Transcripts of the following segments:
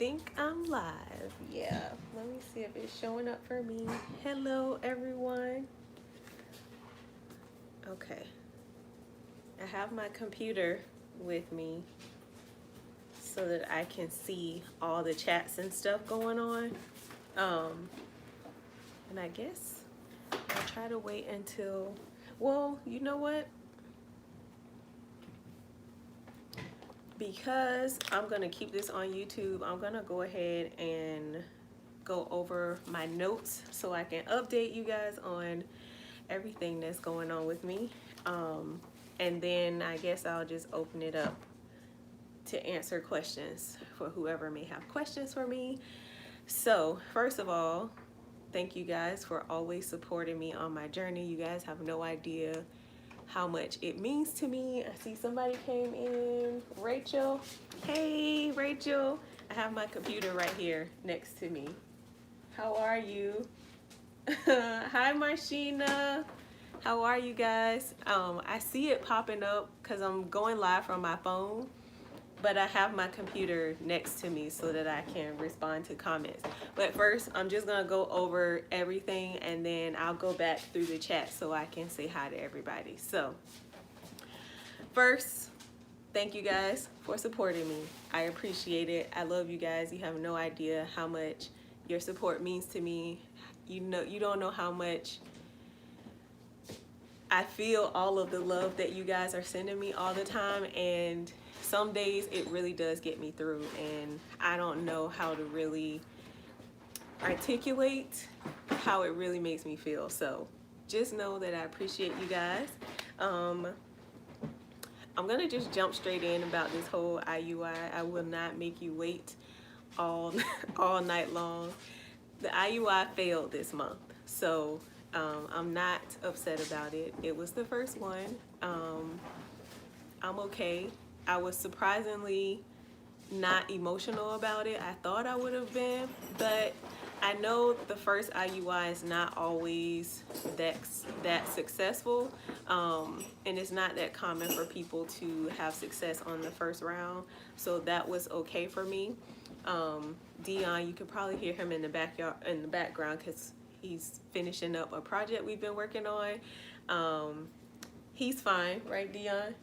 think I'm live. Yeah, let me see if it's showing up for me. Hello, everyone. Okay, I have my computer with me so that I can see all the chats and stuff going on. And I guess I'll try to wait until, well, you know what? Because I'm gonna keep this on YouTube, I'm gonna go ahead and go over my notes so I can update you guys on everything that's going on with me. And then I guess I'll just open it up to answer questions for whoever may have questions for me. So first of all, thank you guys for always supporting me on my journey. You guys have no idea how much it means to me. I see somebody came in. Rachel. Hey, Rachel. I have my computer right here next to me. How are you? Hi, Marshina. How are you guys? I see it popping up because I'm going live from my phone, but I have my computer next to me so that I can respond to comments. But first, I'm just gonna go over everything and then I'll go back through the chat so I can say hi to everybody. So, first, thank you guys for supporting me. I appreciate it. I love you guys. You have no idea how much your support means to me. You don't know how much I feel all of the love that you guys are sending me all the time, and some days it really does get me through, and I don't know how to really articulate how it really makes me feel. So just know that I appreciate you guys. I'm gonna just jump straight in about this whole IUI. I will not make you wait all night long. The IUI failed this month, so I'm not upset about it. It was the first one. I'm okay. I was surprisingly not emotional about it. I thought I would have been, but I know the first IUI is not always that successful, and it's not that common for people to have success on the first round, so that was okay for me. Dion, you could probably hear him in the background because he's finishing up a project we've been working on. He's fine, right, Dion?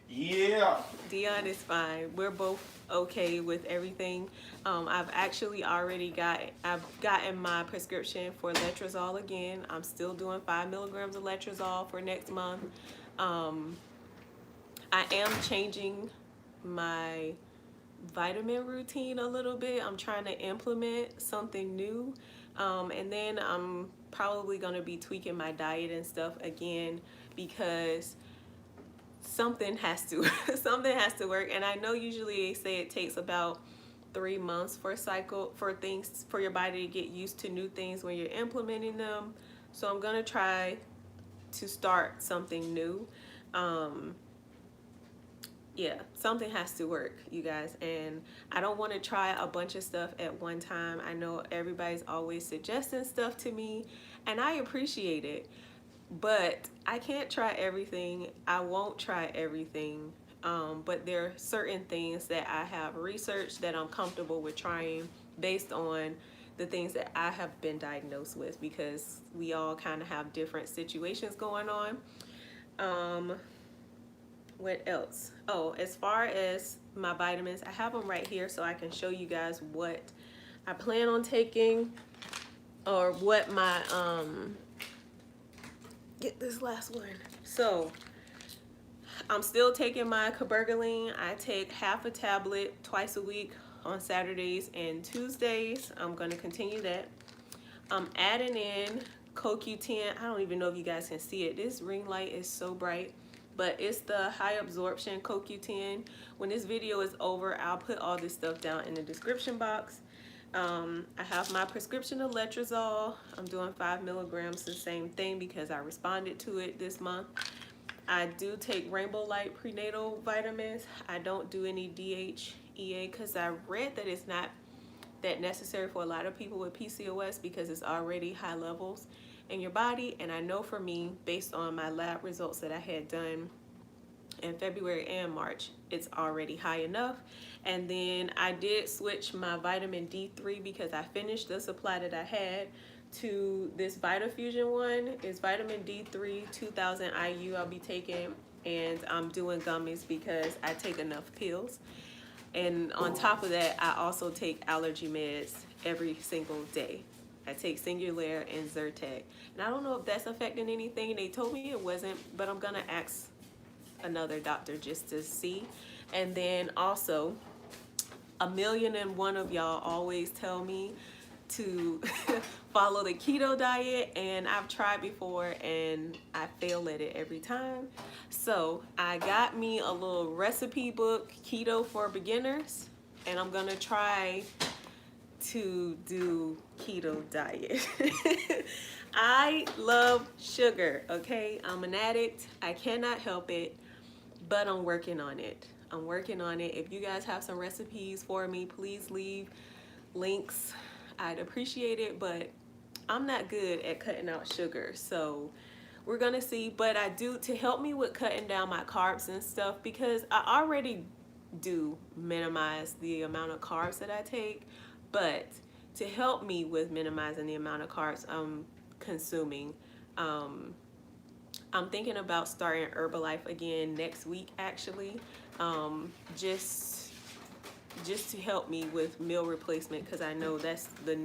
Yeah. Dion is fine. We're both okay with everything. I've actually already gotten my prescription for letrozole again. I'm still doing 5 milligrams of letrozole for next month. I am changing my vitamin routine a little bit. I'm trying to implement something new. And then I'm probably gonna be tweaking my diet and stuff again because something has to work. And I know usually they say it takes about 3 months for your body to get used to new things when you're implementing them. So I'm gonna try to start something new. Yeah, something has to work, you guys, and I don't want to try a bunch of stuff at one time. I know everybody's always suggesting stuff to me, and I appreciate it, but I can't try everything. I won't try everything, but there are certain things that I have researched that I'm comfortable with trying based on the things that I have been diagnosed with, because we all kind of have different situations going on. What else? Oh, as far as my vitamins, I have them right here so I can show you guys what I plan on taking, or what my get this last one. So I'm still taking my cabergoline. I take half a tablet twice a week on Saturdays and Tuesdays. I'm going to continue that. I'm adding in CoQ10. I don't even know if you guys can see it. This ring light is so bright, but it's the high absorption CoQ10. When this video is over, I'll put all this stuff down in the description box. I have my prescription of letrozole. I'm doing 5 milligrams, the same thing, because I responded to it this month. I do take Rainbow Light prenatal vitamins. I don't do any DHEA because I read that it's not that necessary for a lot of people with PCOS because it's already high levels in your body. And I know for me, based on my lab results that I had done in February and March, it's already high enough. And then I did switch my vitamin D3 because I finished the supply that I had to this VitaFusion one. It's vitamin D3 2000 IU I'll be taking, and I'm doing gummies because I take enough pills. And on top of that, I also take allergy meds every single day. I take Singulair and Zyrtec. And I don't know if that's affecting anything. They told me it wasn't, but I'm gonna ask another doctor just to see. And then also, 1,000,001 of y'all always tell me to follow the keto diet, and I've tried before and I fail at it every time. So I got me a little recipe book, Keto for Beginners, and I'm gonna try to do keto diet. I love sugar, okay? I'm an addict. I cannot help it, but I'm working on it. I'm working on it. If you guys have some recipes for me, please leave links. I'd appreciate it, but I'm not good at cutting out sugar, so we're gonna see. But I do, to help me with cutting down my carbs and stuff, because I already do minimize the amount of carbs that I take, but to help me with minimizing the amount of carbs I'm consuming, I'm thinking about starting Herbalife again next week, actually, just to help me with meal replacement, because I know that's the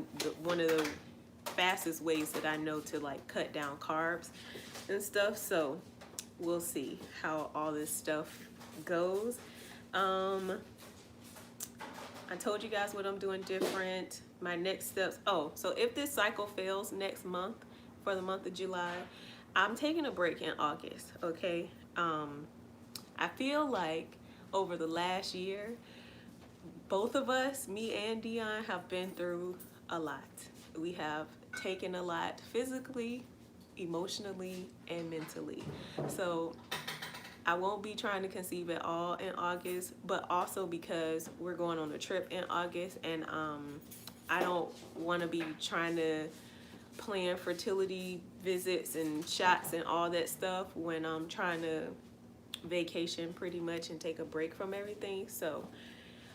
one of the fastest ways that I know to like cut down carbs and stuff. So we'll see how all this stuff goes. I told you guys what I'm doing different, my next steps. Oh, so if this cycle fails next month, for the month of July, I'm taking a break in August, okay? I feel like over the last year, both of us, me and Dion, have been through a lot. We have taken a lot physically, emotionally, and mentally. So I won't be trying to conceive at all in August, but also because we're going on a trip in August, and I don't want to be trying to plan fertility visits and shots and all that stuff when I'm trying to vacation pretty much and take a break from everything. So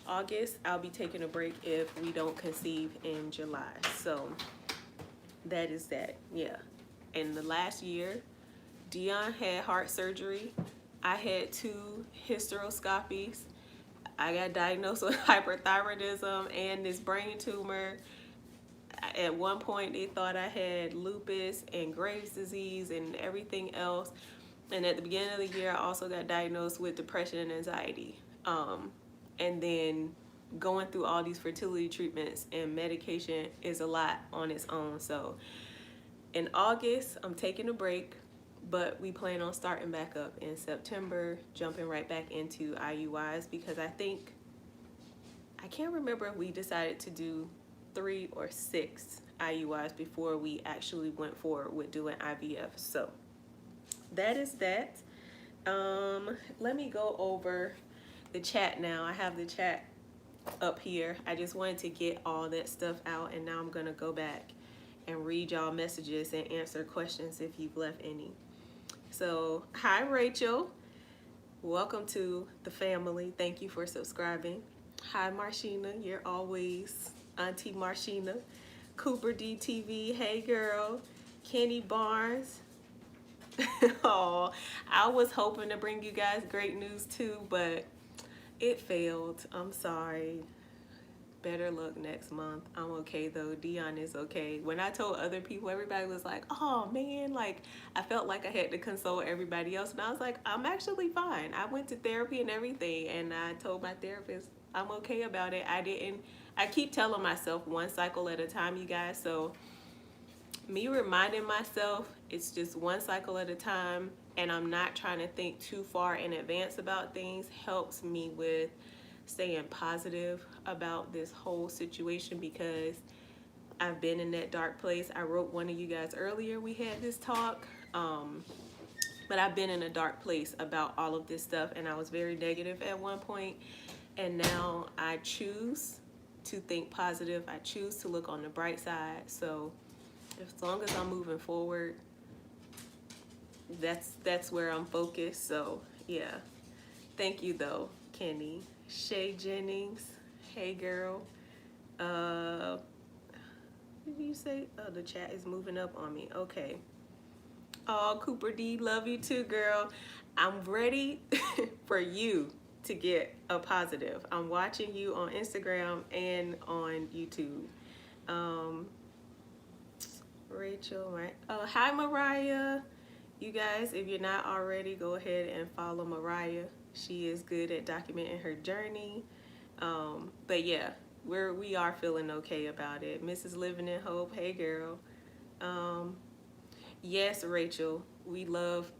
August, I'll be taking a break if we don't conceive in July. So that is that, yeah. In the last year, Dion had heart surgery. I had 2 hysteroscopies. I got diagnosed with hyperthyroidism and this brain tumor. At one point, they thought I had lupus and Graves' disease and everything else. And at the beginning of the year, I also got diagnosed with depression and anxiety. And then going through all these fertility treatments and medication is a lot on its own. So in August, I'm taking a break, but we plan on starting back up in September, jumping right back into IUIs, because I can't remember if we decided to do 3 or 6 IUIs before we actually went forward with doing IVF. So that is that. Let me go over the chat now. I have the chat up here. I just wanted to get all that stuff out, and now I'm gonna go back and read y'all messages and answer questions if you've left any. So, hi Rachel. Welcome to the family. Thank you for subscribing. Hi Marshina, you're always Auntie Marshina. Cooper DTV, hey girl. Kenny Barnes. Oh, I was hoping to bring you guys great news too, but it failed. I'm sorry. Better luck next month. I'm okay though. Dion is okay. When I told other people, everybody was like, oh man, like I felt like I had to console everybody else. And I was like, I'm actually fine. I went to therapy and everything. And I told my therapist I'm okay about it. I keep telling myself 1 cycle at a time, you guys. So me reminding myself it's just 1 cycle at a time, and I'm not trying to think too far in advance about things, helps me with staying positive about this whole situation, because I've been in that dark place. I wrote one of you guys earlier, we had this talk, but I've been in a dark place about all of this stuff, and I was very negative at one point, and now I choose to think positive. I choose to look on the bright side. So as long as I'm moving forward, that's where I'm focused. So yeah, Thank you though, Kenny. Shay Jennings, hey girl. What did you say? Oh, the chat is moving up on me. Okay. Oh, Cooper D, love you too, girl. I'm ready for you to get a positive. I'm watching you on Instagram and on YouTube. Um, Rachel, right? Oh, hi, Mariah. You guys, if you're not already, go ahead and follow Mariah. She is good at documenting her journey. But yeah, we are feeling okay about it. Mrs. Living in Hope, hey girl. Yes, Rachel, we love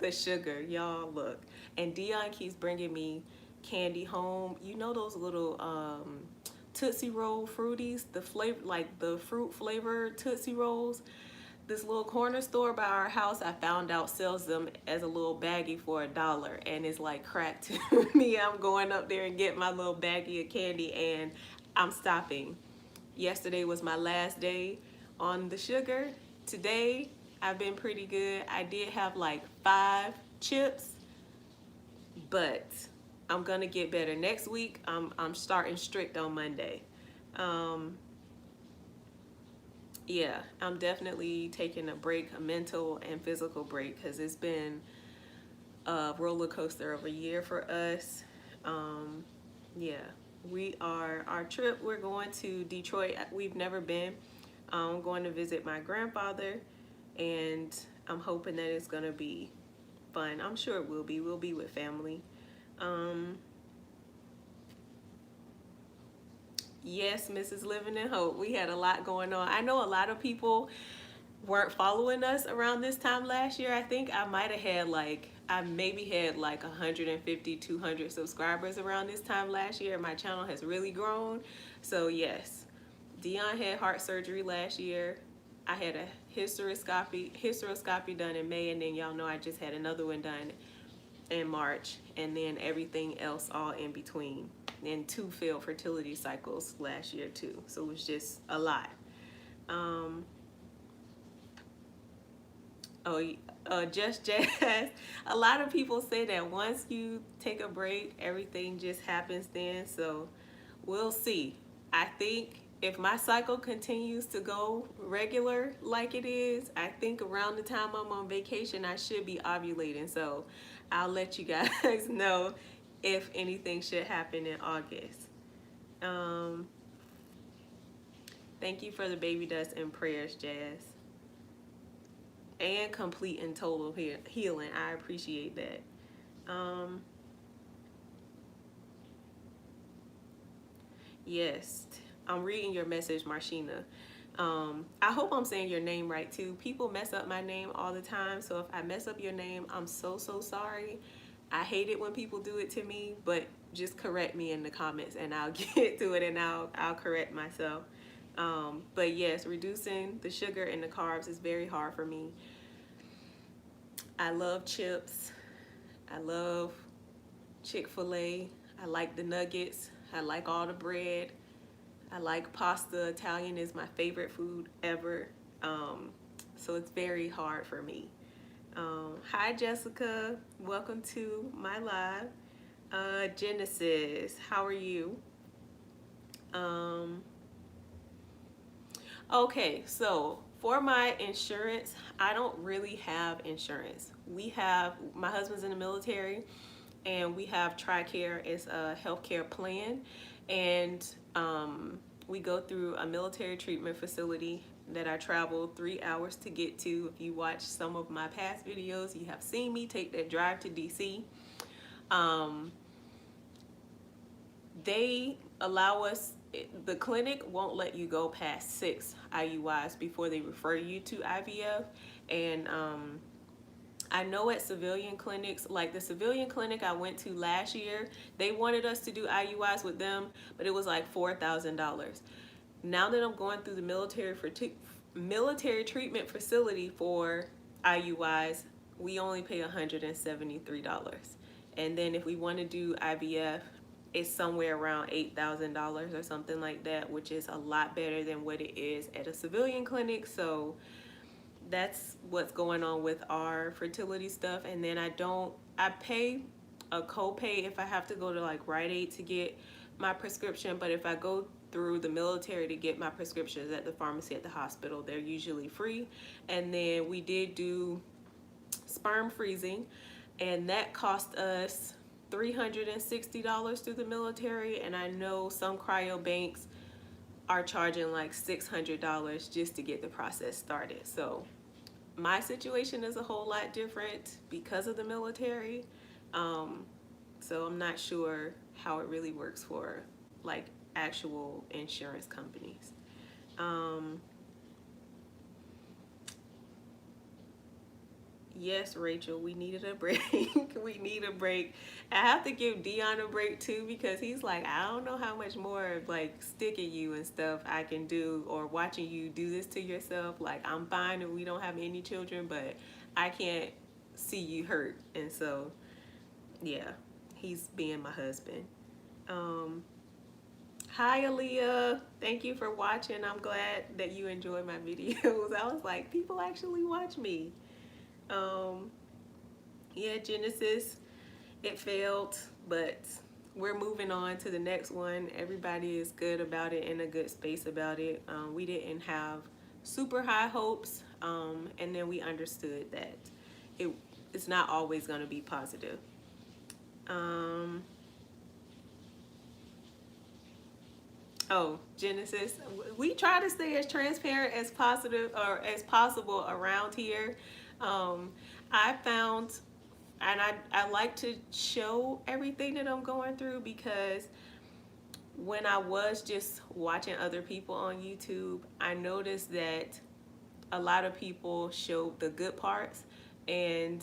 the sugar. Y'all look. And Dion keeps bringing me candy home. You know those little Tootsie Roll fruities, the flavor, like the fruit flavor Tootsie Rolls. This little corner store by our house, I found out sells them as a little baggie for $1, and it's like crack to me. I'm going up there and get my little baggie of candy, and I'm stopping. Yesterday was my last day on the sugar. Today, I've been pretty good. I did have like 5 chips, but I'm gonna get better. Next week, I'm starting strict on Monday. Yeah, I'm definitely taking a break, a mental and physical break, because it's been a roller coaster of a year for us. Yeah, our trip, we're going to Detroit. We've never been. I'm going to visit my grandfather, and I'm hoping that it's gonna be fun. I'm sure it will be. We'll be with family. Yes, Mrs. Living in Hope. We had a lot going on. I know a lot of people weren't following us around this time last year. I think I might have had I maybe had like 150, 200 subscribers around this time last year. My channel has really grown. So yes, Dion had heart surgery last year. I had a hysteroscopy done in May, and then y'all know I just had another one done in March, and then everything else all in between. And 2 failed fertility cycles last year too. So it was just a lot. Just Jazz. A lot of people say that once you take a break, everything just happens then. So we'll see. I think if my cycle continues to go regular like it is, I think around the time I'm on vacation, I should be ovulating. So I'll let you guys know if anything should happen in August. Thank you for the baby dust and prayers, Jazz. And complete and total healing. I appreciate that. Yes, I'm reading your message, Marshina. I hope I'm saying your name right too. People mess up my name all the time, so if I mess up your name, I'm so sorry. I hate it when people do it to me, but just correct me in the comments and I'll get to it, and I'll correct myself. But yes, reducing the sugar and the carbs is very hard for me. I love chips. I love Chick-fil-A. I like the nuggets. I like all the bread. I like pasta. Italian is my favorite food ever. So it's very hard for me. Hi, Jessica. Welcome to my live. Genesis, how are you? Okay, so for my insurance, I don't really have insurance. My husband's in the military, and we have TRICARE. It's a healthcare plan, and we go through a military treatment facility that I traveled 3 hours to get to. If you watch some of my past videos, you have seen me take that drive to DC. They allow us, the clinic won't let you go past 6 IUIs before they refer you to IVF. And I know at civilian clinics, like the civilian clinic I went to last year, they wanted us to do IUIs with them, but it was like $4,000. Now that I'm going through the military treatment facility for IUIs, we only pay $173. And then if we want to do IVF, it's somewhere around $8,000 or something like that, which is a lot better than what it is at a civilian clinic. So that's what's going on with our fertility stuff. And then I pay a copay if I have to go to like Rite Aid to get my prescription, but if I go through the military to get my prescriptions at the pharmacy at the hospital, they're usually free. And then we did do sperm freezing, and that cost us $360 through the military. And I know some cryo banks are charging like $600 just to get the process started. So my situation is a whole lot different because of the military. So I'm not sure how it really works for like actual insurance companies. Yes, Rachel, we needed a break. We need a break. I have to give Dion a break too, because he's like, I don't know how much more like sticking you and stuff I can do, or watching you do this to yourself. Like, I'm fine if we don't have any children, but I can't see you hurt. And so, yeah, he's being my husband. Hi, Aaliyah. Thank you for watching. I'm glad that you enjoy my videos. I was like, people actually watch me. Yeah, Genesis, it failed, but we're moving on to the next one. Everybody is good about it, in a good space about it. We didn't have super high hopes, and then we understood that it's not always going to be positive. Oh, Genesis, we try to stay as transparent as possible around here. I found, and I like to show everything that I'm going through, because when I was just watching other people on YouTube, I noticed that a lot of people showed the good parts, and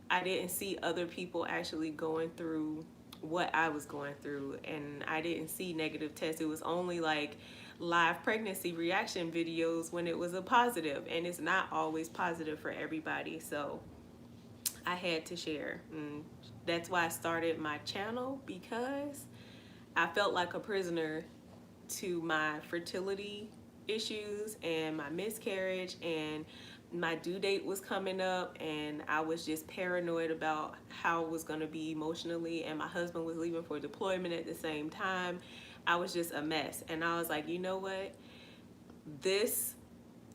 I didn't see other people actually going through what I was going through, and I didn't see negative tests. It was only like live pregnancy reaction videos when it was a positive, and it's not always positive for everybody. So I had to share, and that's why I started my channel, because I felt like a prisoner to my fertility issues and my miscarriage, and my due date was coming up, and I was just paranoid about how it was going to be emotionally, and my husband was leaving for deployment at the same time. I was just a mess, and I was like, you know what, this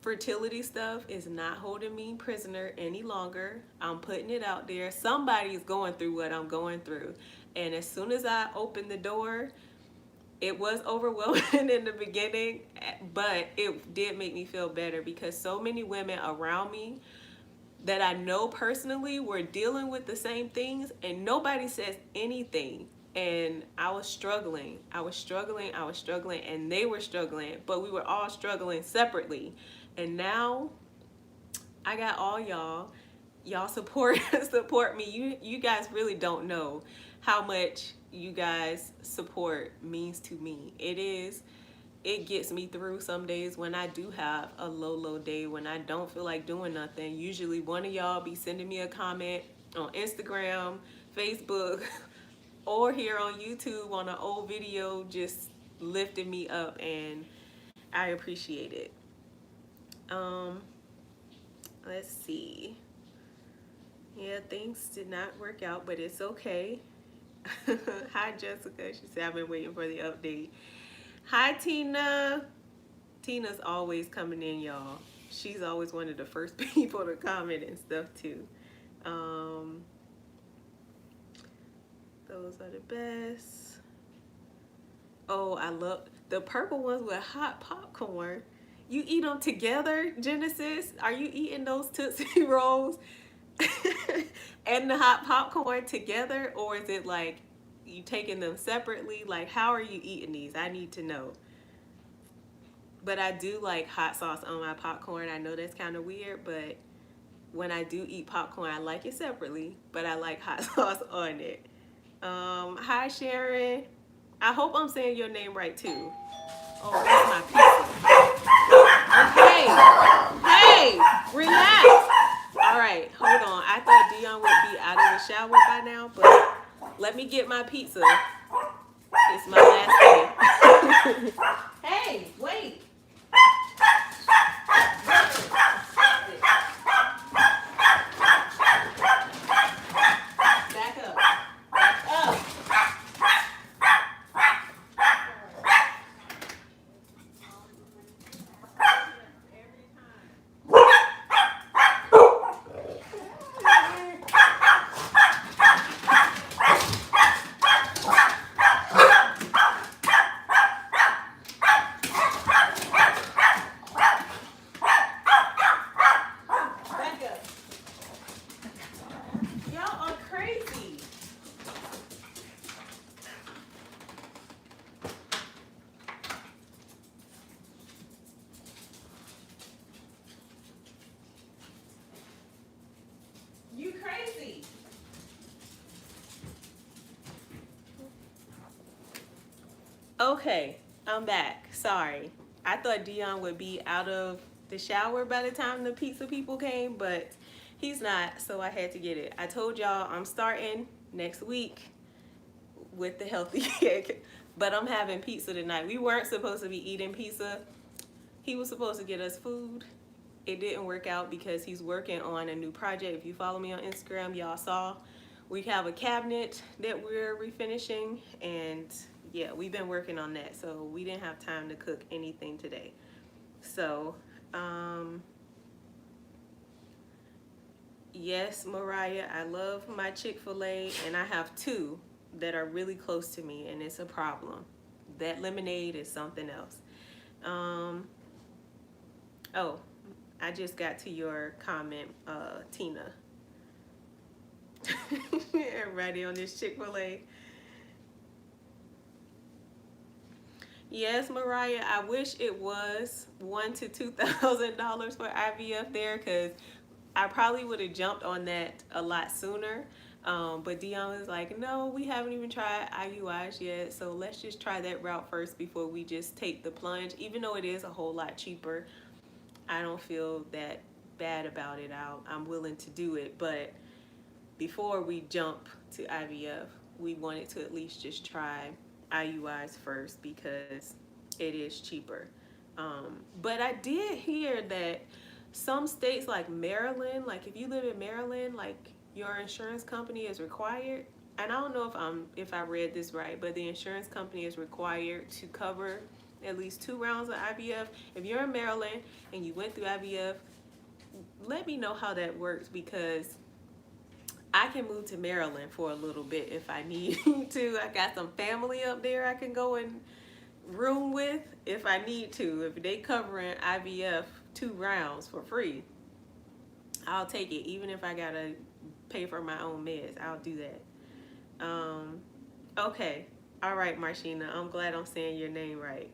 fertility stuff is not holding me prisoner any longer. I'm putting it out there. Somebody's going through what I'm going through. And as soon as I opened the door, it was overwhelming in the beginning, but it did make me feel better, because so many women around me that I know personally were dealing with the same things, and nobody says anything. And I was struggling, and they were struggling, but we were all struggling separately. And now I got all y'all support me. You guys really don't know how much you guys support means to me. It gets me through some days when I do have a low day, when I don't feel like doing nothing. Usually one of y'all be sending me a comment on Instagram, Facebook, or here on YouTube on an old video, just lifting me up, and I appreciate it. Let's see. Yeah, things did not work out, but it's okay. Hi, Jessica. She said, I've been waiting for the update. Hi, Tina. Tina's always coming in, y'all. She's always one of the first people to comment and stuff, too. Those are the best. Oh, I love the purple ones with hot popcorn. You eat them together, Genesis? Are you eating those Tootsie Rolls and the hot popcorn together, or is it like you taking them separately? Like, how are you eating these? I need to know. But I do like hot sauce on my popcorn. I know that's kind of weird, but when I do eat popcorn, I like it separately, but I like hot sauce on it. Hi, Sharon. I hope I'm saying your name right, too. Oh, that's my pizza. Okay. Hey, relax. All right, hold on. I thought Dion would be out of the shower by now, but let me get my pizza. It's my last day. Hey, wait. Back up. Okay, I'm back. Sorry. I thought Dion would be out of the shower by the time the pizza people came, but he's not, so I had to get it. I told y'all I'm starting next week with the healthy cake, but I'm having pizza tonight. We weren't supposed to be eating pizza. He was supposed to get us food. It didn't work out because he's working on a new project. If you follow me on Instagram, y'all saw we have a cabinet that we're refinishing, and yeah, we've been working on that, so we didn't have time to cook anything today. So yes, Mariah, I love my Chick-fil-A, and I have two that are really close to me, and it's a problem. That lemonade is something else. Oh, I just got to your comment, Tina. Everybody on this Chick-fil-A. Yes, Mariah, I wish it was $1,000 to $2,000 for IVF there, because I probably would have jumped on that a lot sooner. But Dion was like, no, we haven't even tried IUIs yet, so let's just try that route first before we just take the plunge. Even though it is a whole lot cheaper, I don't feel that bad about it. I'm willing to do it, but before we jump to IVF, we wanted to at least just try IUIs first because it is cheaper. But I did hear that some states like Maryland, like if you live in Maryland, like your insurance company is required. And I don't know if I read this right, but the insurance company is required to cover at least 2 rounds of IVF. If you're in Maryland and you went through IVF, let me know how that works, because I can move to Maryland for a little bit if I need to. I got some family up there I can go and room with if I need to. If they covering IVF 2 rounds for free, I'll take it. Even if I gotta pay for my own meds, I'll do that. Okay. All right, Marshina. I'm glad I'm saying your name right.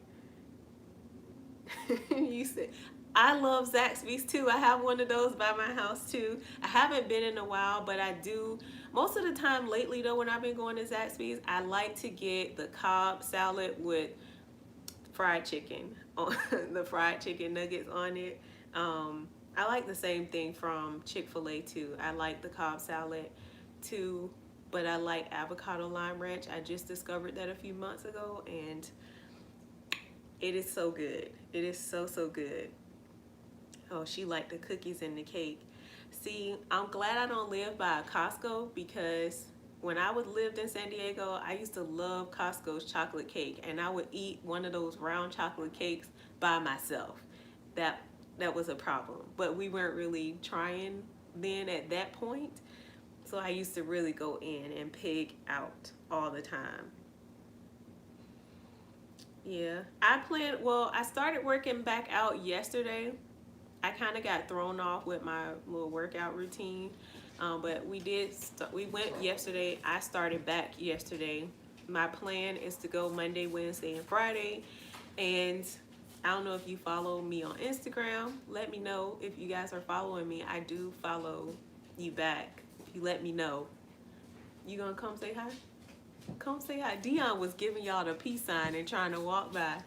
You said, I love Zaxby's too. I have one of those by my house too. I haven't been in a while, but I do. Most of the time lately though, when I've been going to Zaxby's, I like to get the Cobb salad with fried chicken, the fried chicken nuggets on it. I like the same thing from Chick-fil-A too. I like the Cobb salad too, but I like avocado lime ranch. I just discovered that a few months ago, and it is so good. It is so, so good. Oh, she liked the cookies and the cake. See, I'm glad I don't live by a Costco, because when I lived in San Diego, I used to love Costco's chocolate cake, and I would eat one of those round chocolate cakes by myself. That was a problem, but we weren't really trying then at that point, so I used to really go in and pig out all the time. Yeah, I started working back out yesterday. I kind of got thrown off with my little workout routine, but we went yesterday. I started back yesterday. My plan is to go Monday, Wednesday, and Friday, and I don't know if you follow me on Instagram. Let me know if you guys are following me. I do follow you back. If you let me know. You gonna come say hi? Come say hi. Dion was giving y'all the peace sign and trying to walk by.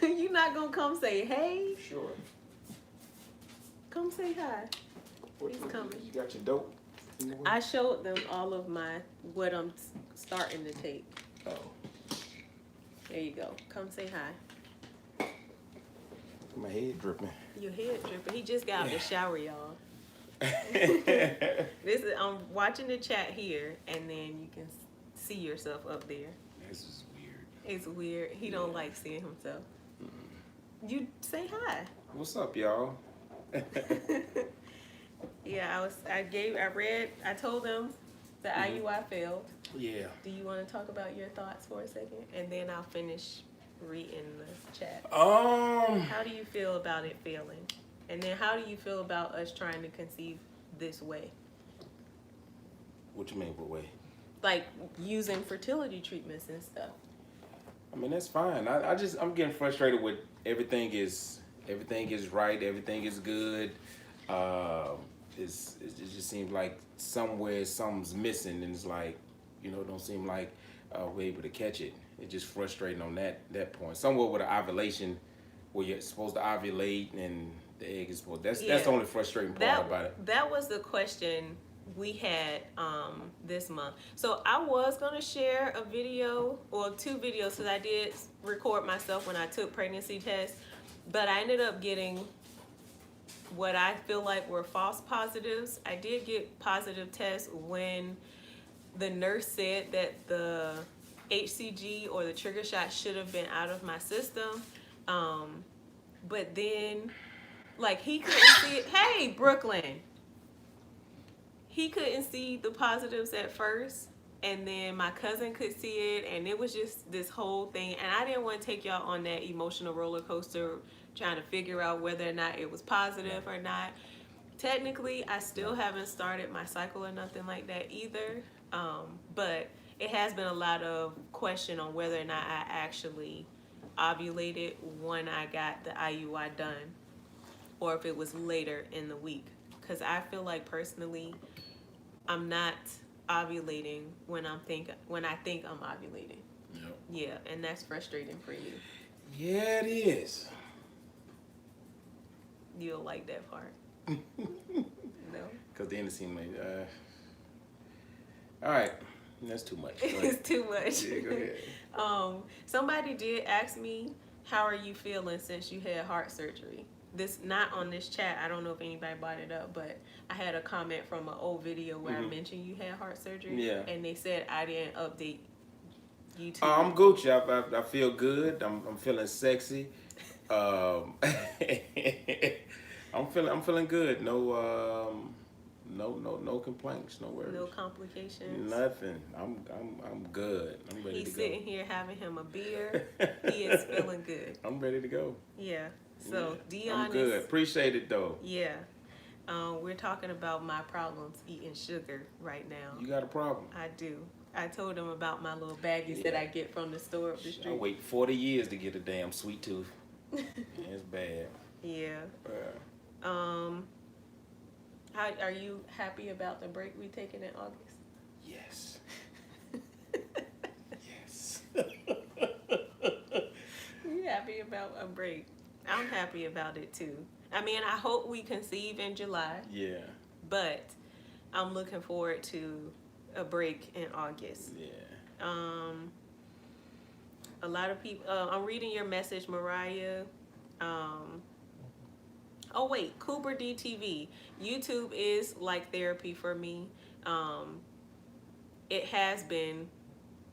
You not gonna come say hey? Sure. Come say hi. He's coming. You got your dope? I showed them all of what I'm starting to take. Oh. There you go. Come say hi. My head dripping. Your head dripping. He just got out the shower, y'all. I'm watching the chat here, and then you can see yourself up there. This is weird. It's weird. He don't like seeing himself. You say hi. What's up, y'all? Yeah, I told them the IUI failed. Yeah. Do you want to talk about your thoughts for a second? And then I'll finish reading the chat. How do you feel about it failing? And then how do you feel about us trying to conceive this way? What you mean, what way? Like using fertility treatments and stuff. I mean, that's fine. I'm getting frustrated with everything is right, everything is good. It just seems like somewhere something's missing, and it's like, it don't seem like we're able to catch it. It's just frustrating on that point. Somewhere with an ovulation, where you're supposed to ovulate and the egg is supposed. That's the only frustrating part about it. That was the question we had this month. So I was gonna share a video or 2 videos because I did record myself when I took pregnancy tests, but I ended up getting what I feel like were false positives. I did get positive tests when the nurse said that the HCG or the trigger shot should have been out of my system. But then, like, he couldn't see it. Hey, Brooklyn. He couldn't see the positives at first. And then my cousin could see it. And it was just this whole thing. And I didn't want to take y'all on that emotional roller coaster trying to figure out whether or not it was positive or not. Technically, I still haven't started my cycle or nothing like that either. But it has been a lot of question on whether or not I actually ovulated when I got the IUI done, or if it was later in the week. Because I feel like personally, I'm not ovulating when I think I'm ovulating. Yep. Yeah, and that's frustrating for you. Yeah, it is. You don't like that part. No. Because then it seemed like, all right, that's too much. It's too much. Yeah, go ahead. Somebody did ask me, how are you feeling since you had heart surgery? This, not on this chat, I don't know if anybody brought it up, but I had a comment from an old video where I mentioned you had heart surgery. Yeah. And they said I didn't update YouTube. I'm Gucci. I feel good. I'm feeling sexy. I'm feeling good. No complaints. No worries. No complications. Nothing. I'm good. I'm ready to He's go. sitting here having him a beer. He is feeling good. I'm ready to go. Yeah. So Dion I'm good. is, Appreciate it though. yeah. We're talking about my problems eating sugar right now. You got a problem. I do. I told him about my little baggies that I get from the store up the I street. wait 40 years to get a damn sweet tooth. It's bad. Yeah. How are you happy about the break we taking in August? Yes. Yes. You happy about a break? I'm happy about it too. I mean, I hope we conceive in July. Yeah. But I'm looking forward to a break in August. Yeah. A lot of people. I'm reading your message, Mariah. Oh wait, Cooper DTV. YouTube is like therapy for me. It has been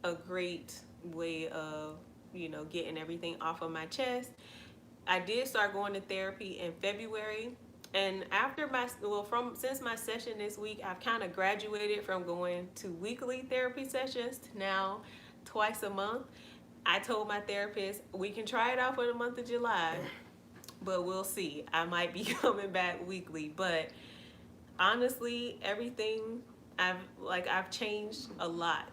a great way of, getting everything off of my chest. I did start going to therapy in February, and since my session this week, I've kind of graduated from going to weekly therapy sessions to now twice a month. I told my therapist we can try it out for the month of July, but we'll see. I might be coming back weekly, but honestly, everything I've changed a lot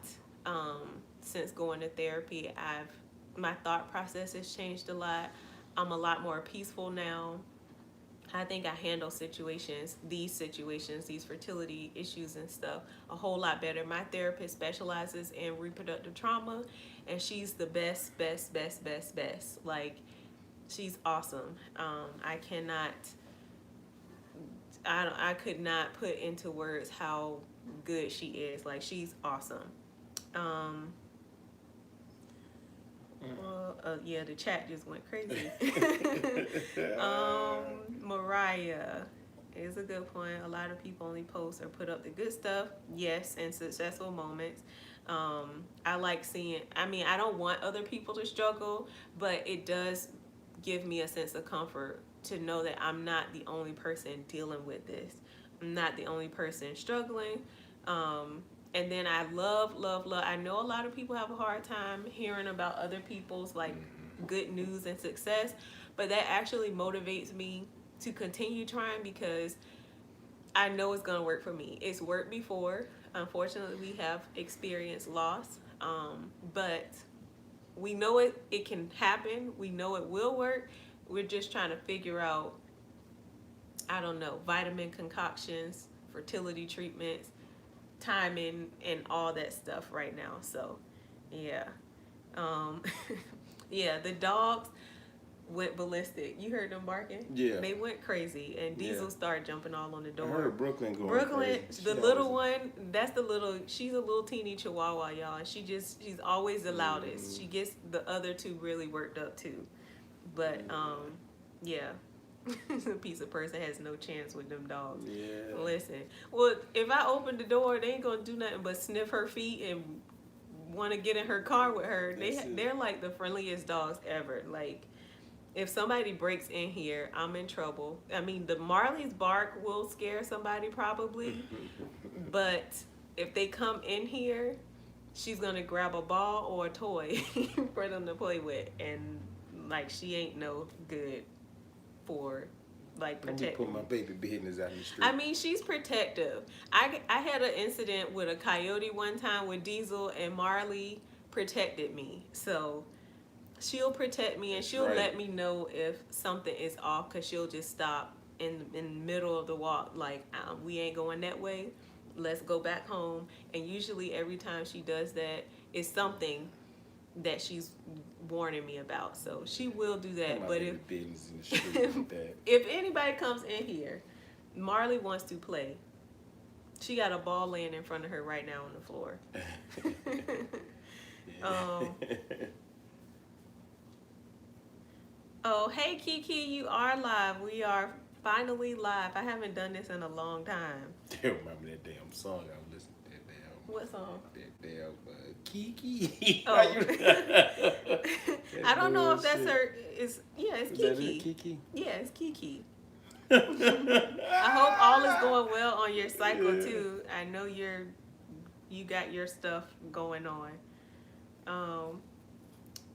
since going to therapy. My thought process has changed a lot. I'm a lot more peaceful now. I think I handle these fertility issues and stuff a whole lot better. My therapist specializes in reproductive trauma, and she's the best. Like, she's awesome. I could not put into words how good she is. Like, she's awesome. Yeah, the chat just went crazy. Mariah is a good point. A lot of people only post or put up the good stuff. Yes, and successful moments. I like seeing, I don't want other people to struggle, but it does give me a sense of comfort to know that I'm not the only person dealing with this. I'm not the only person struggling. And then I love, I know a lot of people have a hard time hearing about other people's good news and success, but that actually motivates me to continue trying because I know it's gonna work for me. It's worked before. Unfortunately, we have experienced loss, but we know it can happen. We know it will work. We're just trying to figure out, vitamin concoctions, fertility treatments, timing, and all that stuff right now. So Yeah. Um, yeah, the dogs went ballistic. You heard them barking? Yeah. They went crazy, and Diesel Yeah. started jumping all on the I door. heard Brooklyn going Brooklyn, crazy. the little one, that's the little, she's a little teeny chihuahua, y'all. And she's always the loudest. She gets the other two really worked up too. But, yeah. A piece of person has no chance with them dogs. Yeah. Listen, well, if I open the door, they ain't gonna do nothing but sniff her feet and want to get in her car with her. They're like the friendliest dogs ever. Like, if somebody breaks in here, I'm in trouble. I mean, the Marley's bark will scare somebody probably, but if they come in here, she's gonna grab a ball or a toy for them to play with, and like she ain't no good for like protecting. Let me put my baby business out in the street. I mean, she's protective. I had an incident with a coyote one time with Diesel, and Marley protected me. So she'll protect me, and she'll let me know if something is off, because she'll just stop in the middle of the walk, like, we ain't going that way, let's go back home. And usually every time she does that, it's something that she's warning me about. So she will do that. But if business in the street with that. if anybody comes in here, Marley wants to play. She got a ball laying in front of her right now on the floor. Oh, hey Kiki, you are live. We are finally live. I haven't done this in a long time. I remember that damn song I was listening to. That damn. What song? That damn Kiki. Oh. I don't know if that's her. It's Kiki. That it, Kiki? Yeah, it's Kiki. I hope all is going well on your cycle too. I know you got your stuff going on.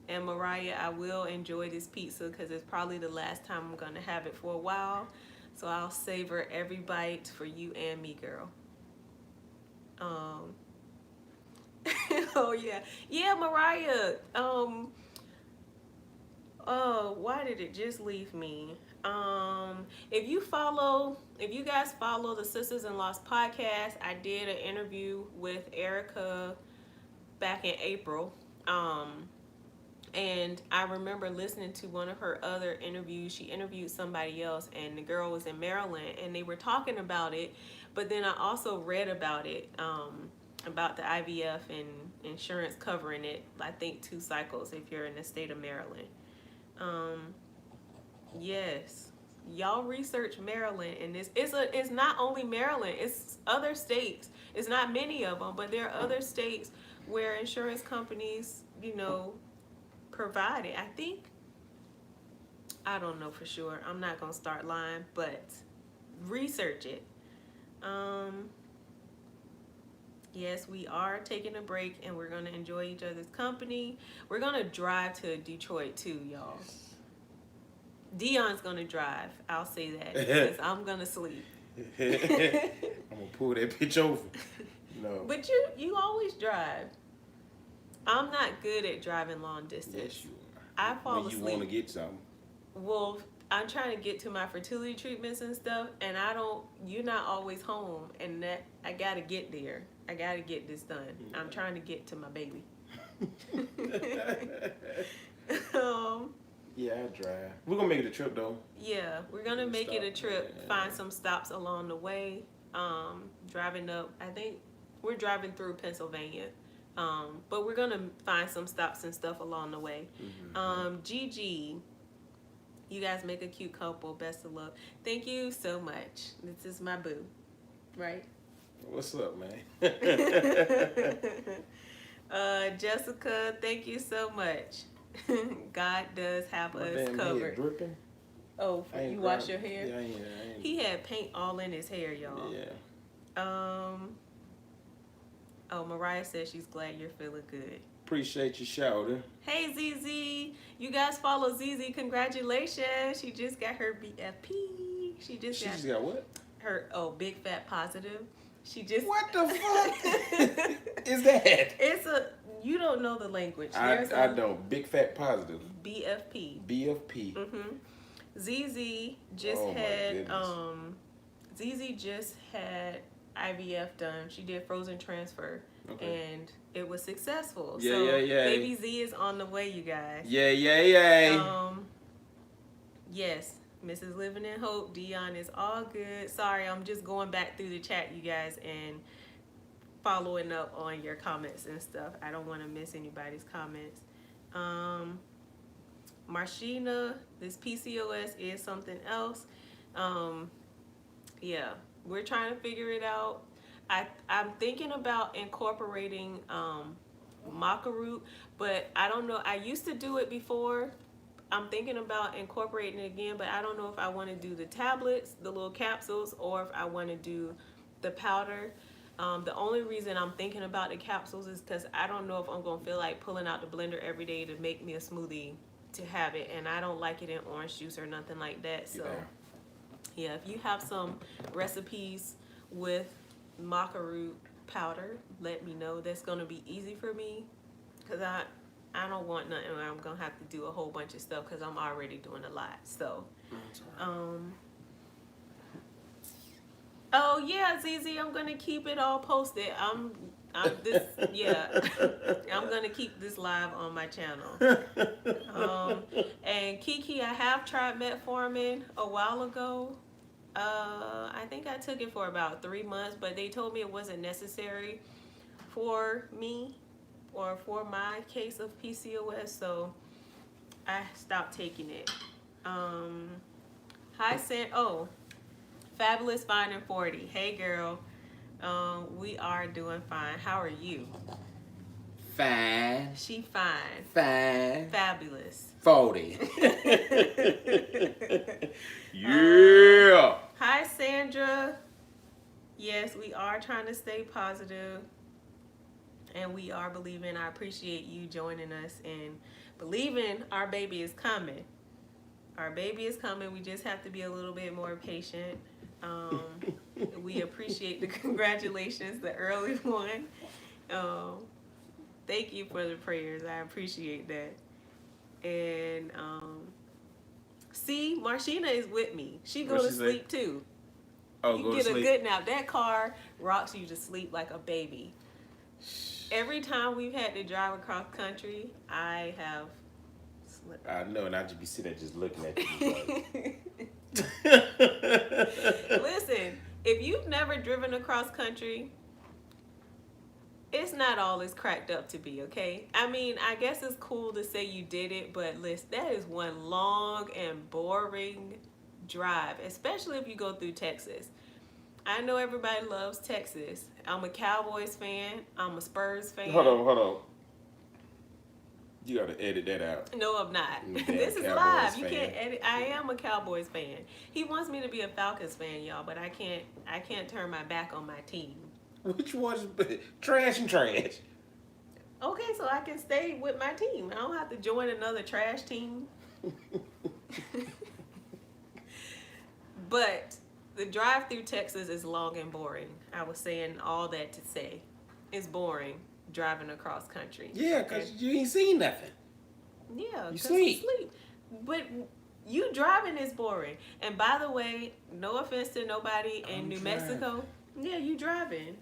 And Mariah, I will enjoy this pizza because it's probably the last time I'm gonna have it for a while. So I'll savor every bite for you and me, girl. Oh yeah, Mariah. Why did it just leave me? If you guys follow the Sisters in Lost podcast, I did an interview with Erica back in April. And I remember listening to one of her other interviews. She interviewed somebody else, and the girl was in Maryland, and they were talking about it. But then I also read about it, about the IVF and insurance covering it, I think 2 cycles if you're in the state of Maryland. Yes, y'all research Maryland, and it's not only Maryland, it's other states. It's not many of them, but there are other states where insurance companies, provide it. I don't know for sure. I'm not gonna start lying, but research it. Yes, we are taking a break, and we're gonna enjoy each other's company. We're gonna drive to Detroit too, y'all. Dion's gonna drive. I'll say that because I'm gonna sleep. I'm gonna pull that bitch over. No. But you always drive. I'm not good at driving long distance. Yes, you are. I fall asleep. When you want to get something. Well, I'm trying to get to my fertility treatments and stuff, and you're not always home, and that I gotta get there. I gotta get this done. Yeah. I'm trying to get to my baby. Yeah, I drive. We're gonna make it a trip though. Yeah, we're gonna make it a trip. Yeah. Find some stops along the way. Driving up. I think we're driving through Pennsylvania. But we're gonna find some stops and stuff along the way. Gigi, you guys make a cute couple. Best of luck. Thank you so much. This is my boo, right? What's up, man? Jessica, thank you so much. God does have us covered. Dripping? Oh, you wash your hair? Yeah, He had paint all in his hair, y'all. Yeah. Oh, Mariah says she's glad you're feeling good. Appreciate you, shouter. Hey, ZZ. You guys follow ZZ. Congratulations. She just got her BFP. She just got what? Her, big fat positive. She just... What the fuck is that? You don't know the language. I don't. Big fat positive. BFP. BFP. ZZ just had... ZZ just had IVF done. She did frozen transfer. and it was successful. Yeah, so yeah, yeah. Baby Z is on the way, you guys. Yeah, yeah, yeah. Yes, Mrs. Living in Hope, Dion is all good. Sorry, I'm just going back through the chat, you guys, and following up on your comments and stuff. I don't want to miss anybody's comments. Marshina, this PCOS is something else. Yeah, we're trying to figure it out. I'm thinking about incorporating maca root, but I don't know. I used to do it before. I'm thinking about incorporating it again, but I don't know if I want to do the tablets, the little capsules, or if I want to do the powder. The only reason I'm thinking about the capsules is because I don't know if I'm going to feel like pulling out the blender every day to make me a smoothie to have it, and I don't like it in orange juice or nothing like that. So yeah, if you have some recipes with maca root powder, let me know. That's going to be easy for me, because I don't want nothing where I'm going to have to do a whole bunch of stuff, because I'm already doing a lot. So oh yeah, ZZ, I'm going to keep it all posted. I'm gonna keep this live on my channel. And Kiki, I have tried metformin a while ago. I think I took it for about 3 months, but they told me it wasn't necessary for me or for my case of PCOS, so I stopped taking it. Hi, Fabulous Fine and 40. Hey, girl. We are doing fine. How are you? Fine. She fine. Fine. Fabulous. 40. Yeah. Hi, Sandra. Yes, we are trying to stay positive, and we are believing. I appreciate you joining us and believing our baby is coming. Our baby is coming. We just have to be a little bit more patient. We appreciate the congratulations, the early one. Thank you for the prayers. I appreciate that. And see, Marshina is with me. She go to sleep too. Oh, you get a good nap. That car rocks you to sleep like a baby. Every time we've had to drive across country, I have slept. I know, and I just be sitting there just looking at you. Listen, if you've never driven across country, it's not all it's cracked up to be, okay? I mean, I guess it's cool to say you did it, but listen, that is one long and boring drive, especially if you go through Texas. I know everybody loves Texas. I'm a Cowboys fan. I'm a Spurs fan. Hold on. You gotta edit that out. No, I'm not. This is live. You can't edit. I am a Cowboys fan. He wants me to be a Falcons fan, y'all, but I can't turn my back on my team. Which one's trash and trash? Okay, so I can stay with my team. I don't have to join another trash team. But the drive through Texas is long and boring. I was saying all that to say it's boring driving across country. Yeah, because you ain't seen nothing. Yeah, you sleep. But you driving is boring. And by the way, no offense to nobody in New Mexico. Yeah, you driving.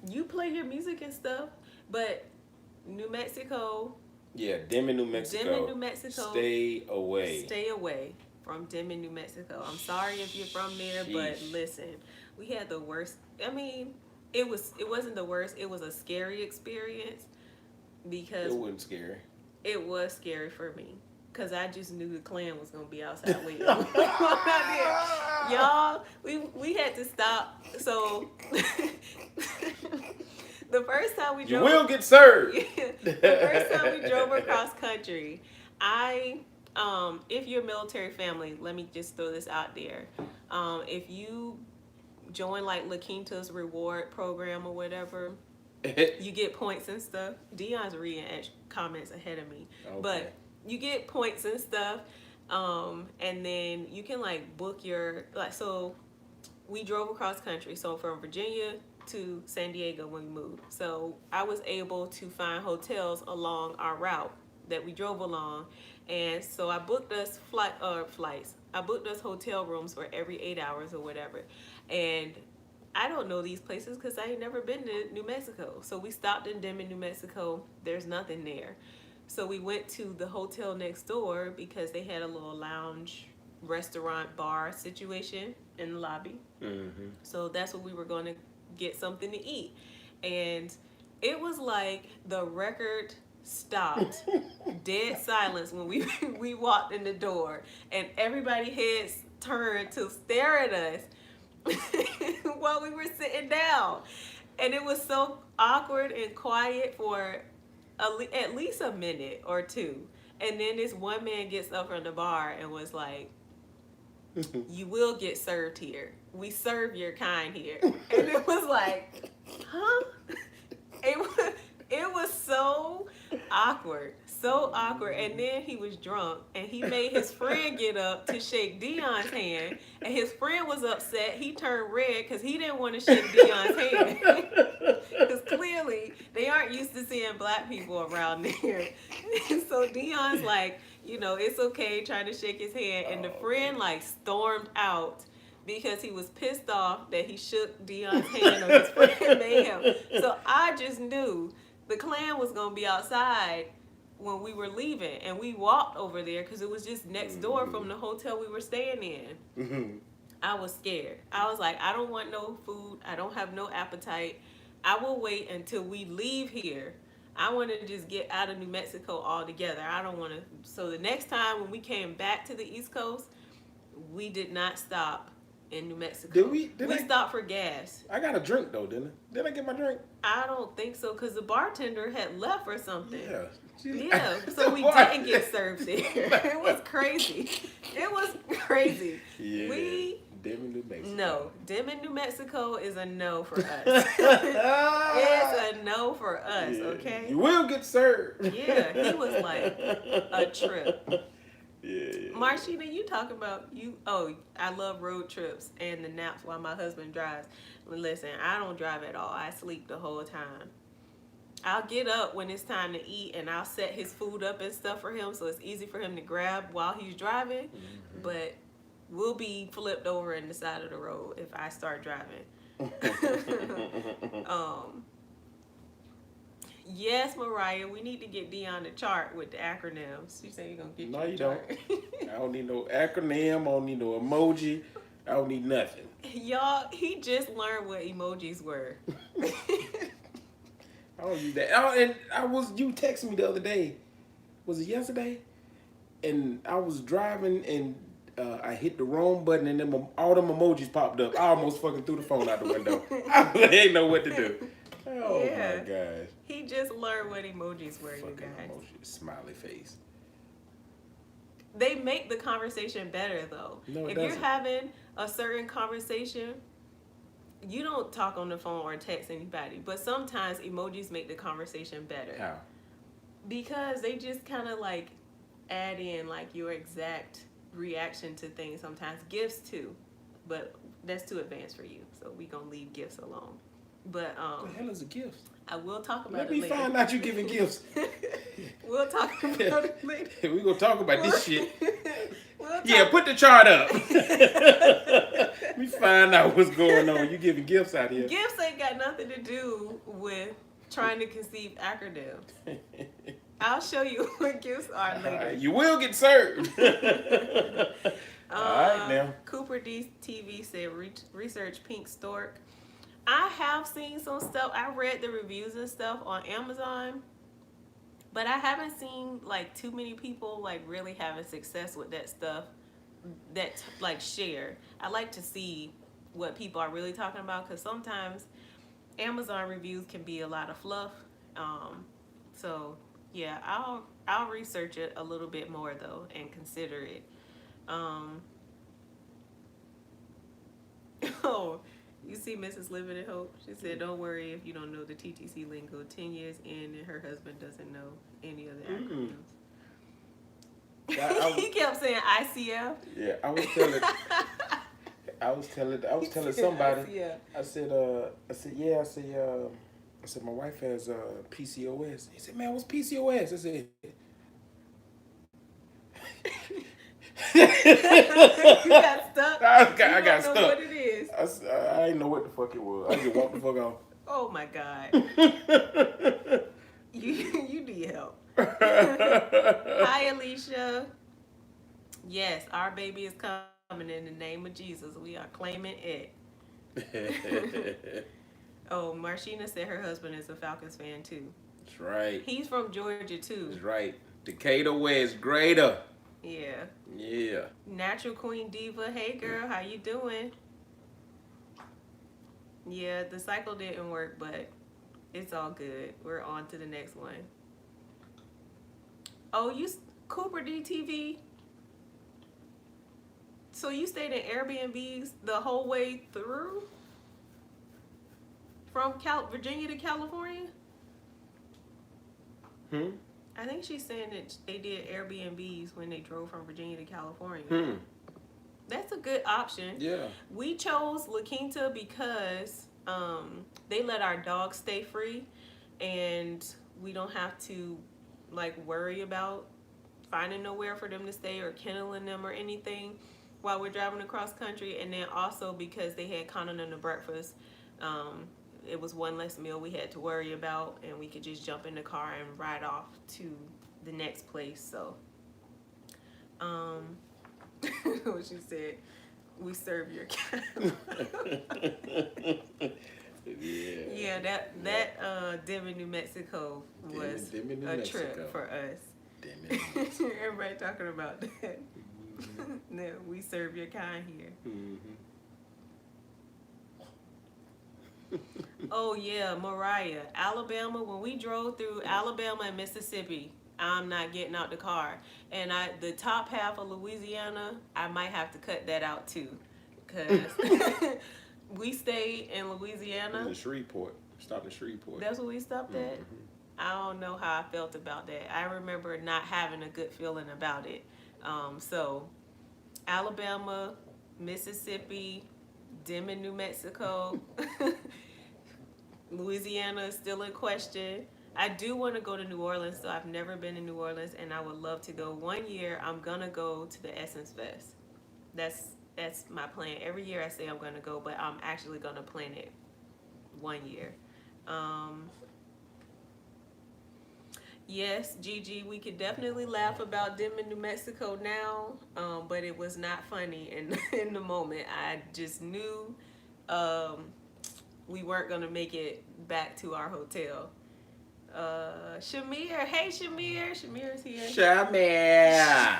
You play your music and stuff, but New Mexico. Yeah, Denver, New Mexico. Stay away. Stay away from Denver, New Mexico. I'm sorry if you're from there, but listen, we had the worst. I mean, it wasn't the worst. It was a scary experience because it wasn't scary. It was scary for me because I just knew the Klan was gonna be outside waiting. Y'all, we had to stop. So the first time we drove, you will get served. The first time we drove across country, if you're a military family, let me just throw this out there. If you join like La Quinta's reward program or whatever, you get points and stuff. Dion's reading comments ahead of me. Okay. But you get points and stuff. And then you can like book your, so we drove across country. So from Virginia to San Diego when we moved. So I was able to find hotels along our route that we drove along. And so I booked us flights. I booked us hotel rooms for every 8 hours or whatever. And I don't know these places because I ain't never been to New Mexico. So we stopped in Denton, New Mexico. There's nothing there. So we went to the hotel next door because they had a little lounge, restaurant, bar situation in the lobby. Mm-hmm. So that's what we were going to get something to eat. And it was like the record stopped, dead silence when we walked in the door, and everybody heads turned to stare at us while we were sitting down. And it was so awkward and quiet for at least a minute or two. And then this one man gets up from the bar and was like, "You will get served here. We serve your kind here." And it was like, huh? It was so awkward. And then he was drunk, and he made his friend get up to shake Dion's hand, and his friend was upset. He turned red because he didn't want to shake Dion's hand. Because clearly they aren't used to seeing black people around there. And so Dion's like, it's okay, trying to shake his hand, and the friend like stormed out because he was pissed off that he shook Dion's hand or his friend made him. So I just knew the Klan was going to be outside when we were leaving, and we walked over there because it was just next door from the hotel we were staying in. Mm-hmm. I was scared. I was like, I don't want no food. I don't have no appetite. I will wait until we leave here. I want to just get out of New Mexico altogether. I don't want to. So the next time when we came back to the East Coast, we did not stop in New Mexico. Did we stopped for gas. I got a drink though, didn't I? Did I get my drink? I don't think so, because the bartender had left or something. Yeah. Yeah, so we didn't get served there. It was crazy. Yeah. Denton, New Mexico is a no for us. It's a no for us, okay? You will get served. Yeah, he was like a trip. Yeah. Marshina, you talk about I love road trips and the naps while my husband drives. Listen, I don't drive at all. I sleep the whole time. I'll get up when it's time to eat, and I'll set his food up and stuff for him so it's easy for him to grab while he's driving. Mm-hmm. But we'll be flipped over in the side of the road if I start driving. Yes, Mariah, we need to get Dion the chart with the acronyms. She said you're going to get No, you don't. I don't need no acronym. I don't need no emoji. I don't need nothing. Y'all, he just learned what emojis were. I don't need that. You texted me the other day. Was it yesterday? And I was driving and I hit the wrong button and then all them emojis popped up. I almost fucking threw the phone out the window. I didn't know what to do. Oh my gosh. He just learned what emojis were, you guys. Emoji, smiley face. They make the conversation better though. No, if you're having a certain conversation, you don't talk on the phone or text anybody, but sometimes emojis make the conversation better. How? Because they just kind of like add in like your exact reaction to things. Sometimes gifts too, but that's too advanced for you, so we gonna leave gifts alone. But what the hell is a gift? I will talk about it later. Let me find out you giving gifts. We'll talk about it later. We're going to talk about this shit. Put the chart up. Let me find out what's going on. You giving gifts out here. Gifts ain't got nothing to do with trying to conceive acronyms. I'll show you what gifts are later. You will get served. All right, now. Cooper D TV said, research pink stork. I have seen some stuff. I read the reviews and stuff on Amazon, but I haven't seen like too many people like really having success with that stuff that like share. I like to see what people are really talking about, because sometimes Amazon reviews can be a lot of fluff. So yeah, I'll research it a little bit more though and consider it. You see Mrs. Living in Hope? She said, don't worry if you don't know the TTC lingo. 10 years in and her husband doesn't know any of the acronyms. He kept saying ICF. Yeah, I was telling somebody. I said my wife has PCOS. He said, man, what's PCOS? I said, you got stuck. I got stuck. Know what it is. I didn't know what the fuck it was. I just walked the fuck off. Oh my God. You need help. Hi, Alicia. Yes, our baby is coming in the name of Jesus. We are claiming it. Oh, Marshina said her husband is a Falcons fan too. That's right. He's from Georgia too. That's right. Decatur West, greater. Yeah. Yeah. Natural Queen Diva. Hey girl, how you doing? Yeah, the cycle didn't work, but it's all good. We're on to the next one. Oh, Cooper DTV. So you stayed in Airbnbs the whole way through? From Virginia to California? I think she's saying that they did Airbnbs when they drove from Virginia to California. That's a good option. Yeah. We chose La Quinta because they let our dogs stay free, and we don't have to like worry about finding nowhere for them to stay or kenneling them or anything while we're driving across country. And then also because they had continental breakfast, it was one less meal we had to worry about, and we could just jump in the car and ride off to the next place. So what she said, we serve your cattle. Yeah, that Denver, New Mexico was a trip for us. Everybody talking about that. No, we serve your kind here. Oh yeah, Mariah, Alabama. When we drove through Alabama and Mississippi, I'm not getting out the car. And the top half of Louisiana, I might have to cut that out too, because we stayed in Louisiana. In Shreveport. Stopped in Shreveport. That's what we stopped at. I don't know how I felt about that. I remember not having a good feeling about it. So, Alabama, Mississippi, Denver, New Mexico, Louisiana is still in question. I do want to go to New Orleans, so I've never been to New Orleans, and I would love to go. One year, I'm gonna go to the Essence Fest. That's my plan. Every year I say I'm gonna go, but I'm actually gonna plan it one year. Yes, Gigi, we could definitely laugh about Denver, New Mexico now, but it was not funny in the moment. I just knew we weren't gonna make it back to our hotel. Shamir, hey Shamir, Shamir's here. Shamir,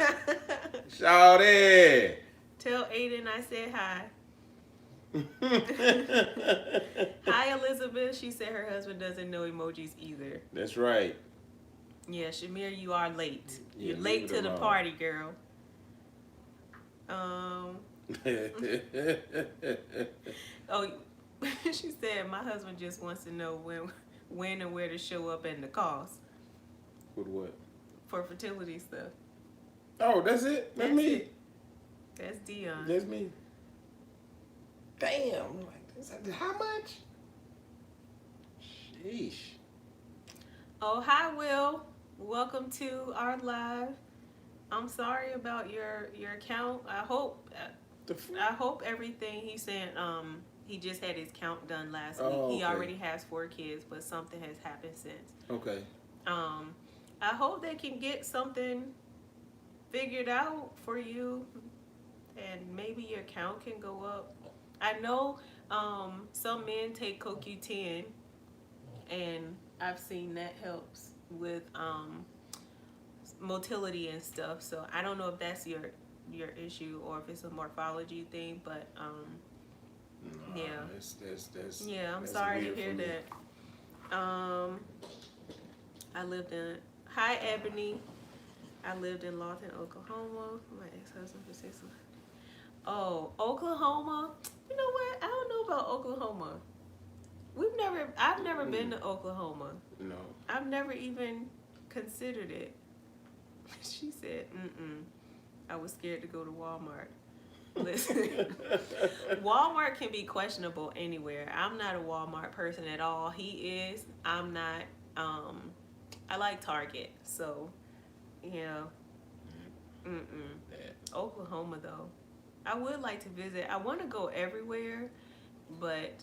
shawty. Tell Aiden I said hi. Hi Elizabeth, she said her husband doesn't know emojis either. That's right. Yeah, Shamir, you are late. Yeah, You're late to the party, girl. Oh, she said my husband just wants to know when and where to show up and the cost. With what? For fertility stuff. Oh, that's it? That's me? It. That's Dion. That's me. Damn. Like, how much? Sheesh. Oh, hi, Will. Welcome to our live. I'm sorry about your count. I hope everything he's saying. He just had his count done last week. Okay. He already has 4 kids, but something has happened since. Okay. I hope they can get something figured out for you, and maybe your count can go up. I know some men take CoQ10, and I've seen that helps with motility and stuff. So I don't know if that's your issue or if it's a morphology thing, but yeah. That's yeah, I'm that's sorry weird to hear for me. that. I lived in Ebony. I lived in Lawton, Oklahoma. My ex-husband for 6 months. Oh, Oklahoma. You know what? I don't know about Oklahoma. I've never been to Oklahoma. No. I've never even considered it. She said, I was scared to go to Walmart. Listen, Walmart can be questionable anywhere. I'm not a Walmart person at all. He is. I'm not. I like Target. So, yeah. Oklahoma, though. I would like to visit. I want to go everywhere, but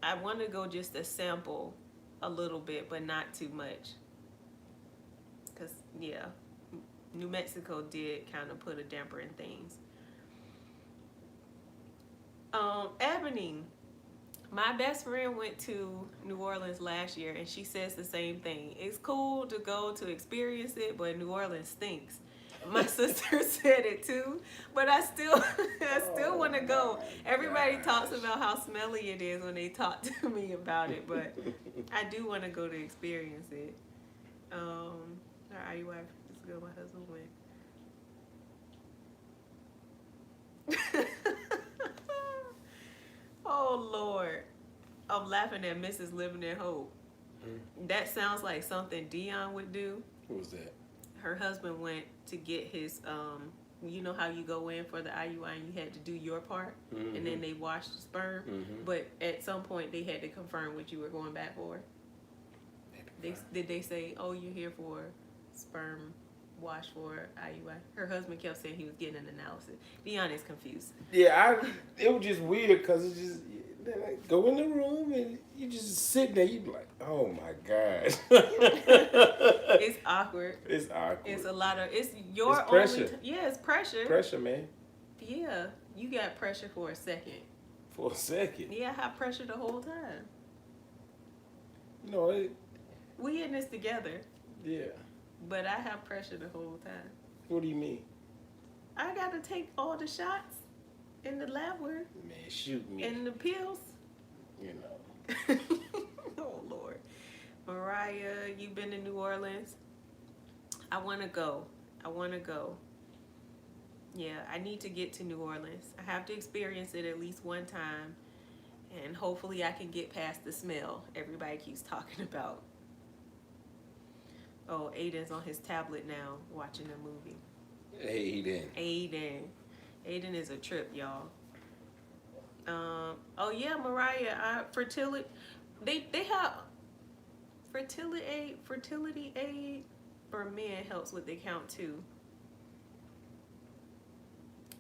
I want to go just to sample a little bit, but not too much. Because, yeah, New Mexico did kind of put a damper in things. Ebony, my best friend went to New Orleans last year, and she says the same thing. It's cool to go to experience it, but New Orleans stinks. My sister said it too, but I still want to go. Everybody talks about how smelly it is when they talk to me about it, but I do want to go to experience it. Our IUI is good. My husband went. Oh Lord, I'm laughing at Mrs. Living in Hope. That sounds like something Dion would do. What was that? Her husband went to get his you know how you go in for the IUI and you had to do your part, and then they washed the sperm, but at some point they had to confirm what you were going back for. Did they say, oh, you're here for sperm wash for IUI? Her husband kept saying he was getting an analysis. Dion is confused. Yeah, it was just weird because it's just, like, go in the room and you just sit there. You be like, oh my gosh. It's awkward. It's awkward. It's a lot of, it's your It's pressure. only, yeah, it's pressure. Pressure, man. Yeah, you got pressure for a second. For a second. Yeah, I have pressure the whole time. You know, We in this together, yeah. but I have pressure the whole time. What do you mean? I got to take all the shots in the lab work Man, shoot me. and the pills. You know. Oh, Lord. Mariah, you've been to New Orleans? I want to go. Yeah, I need to get to New Orleans. I have to experience it at least one time, and hopefully I can get past the smell everybody keeps talking about. Oh, Aiden's on his tablet now watching a movie. Aiden is a trip, y'all. Oh yeah, Mariah, fertility. They have fertility aid for men helps with the count too.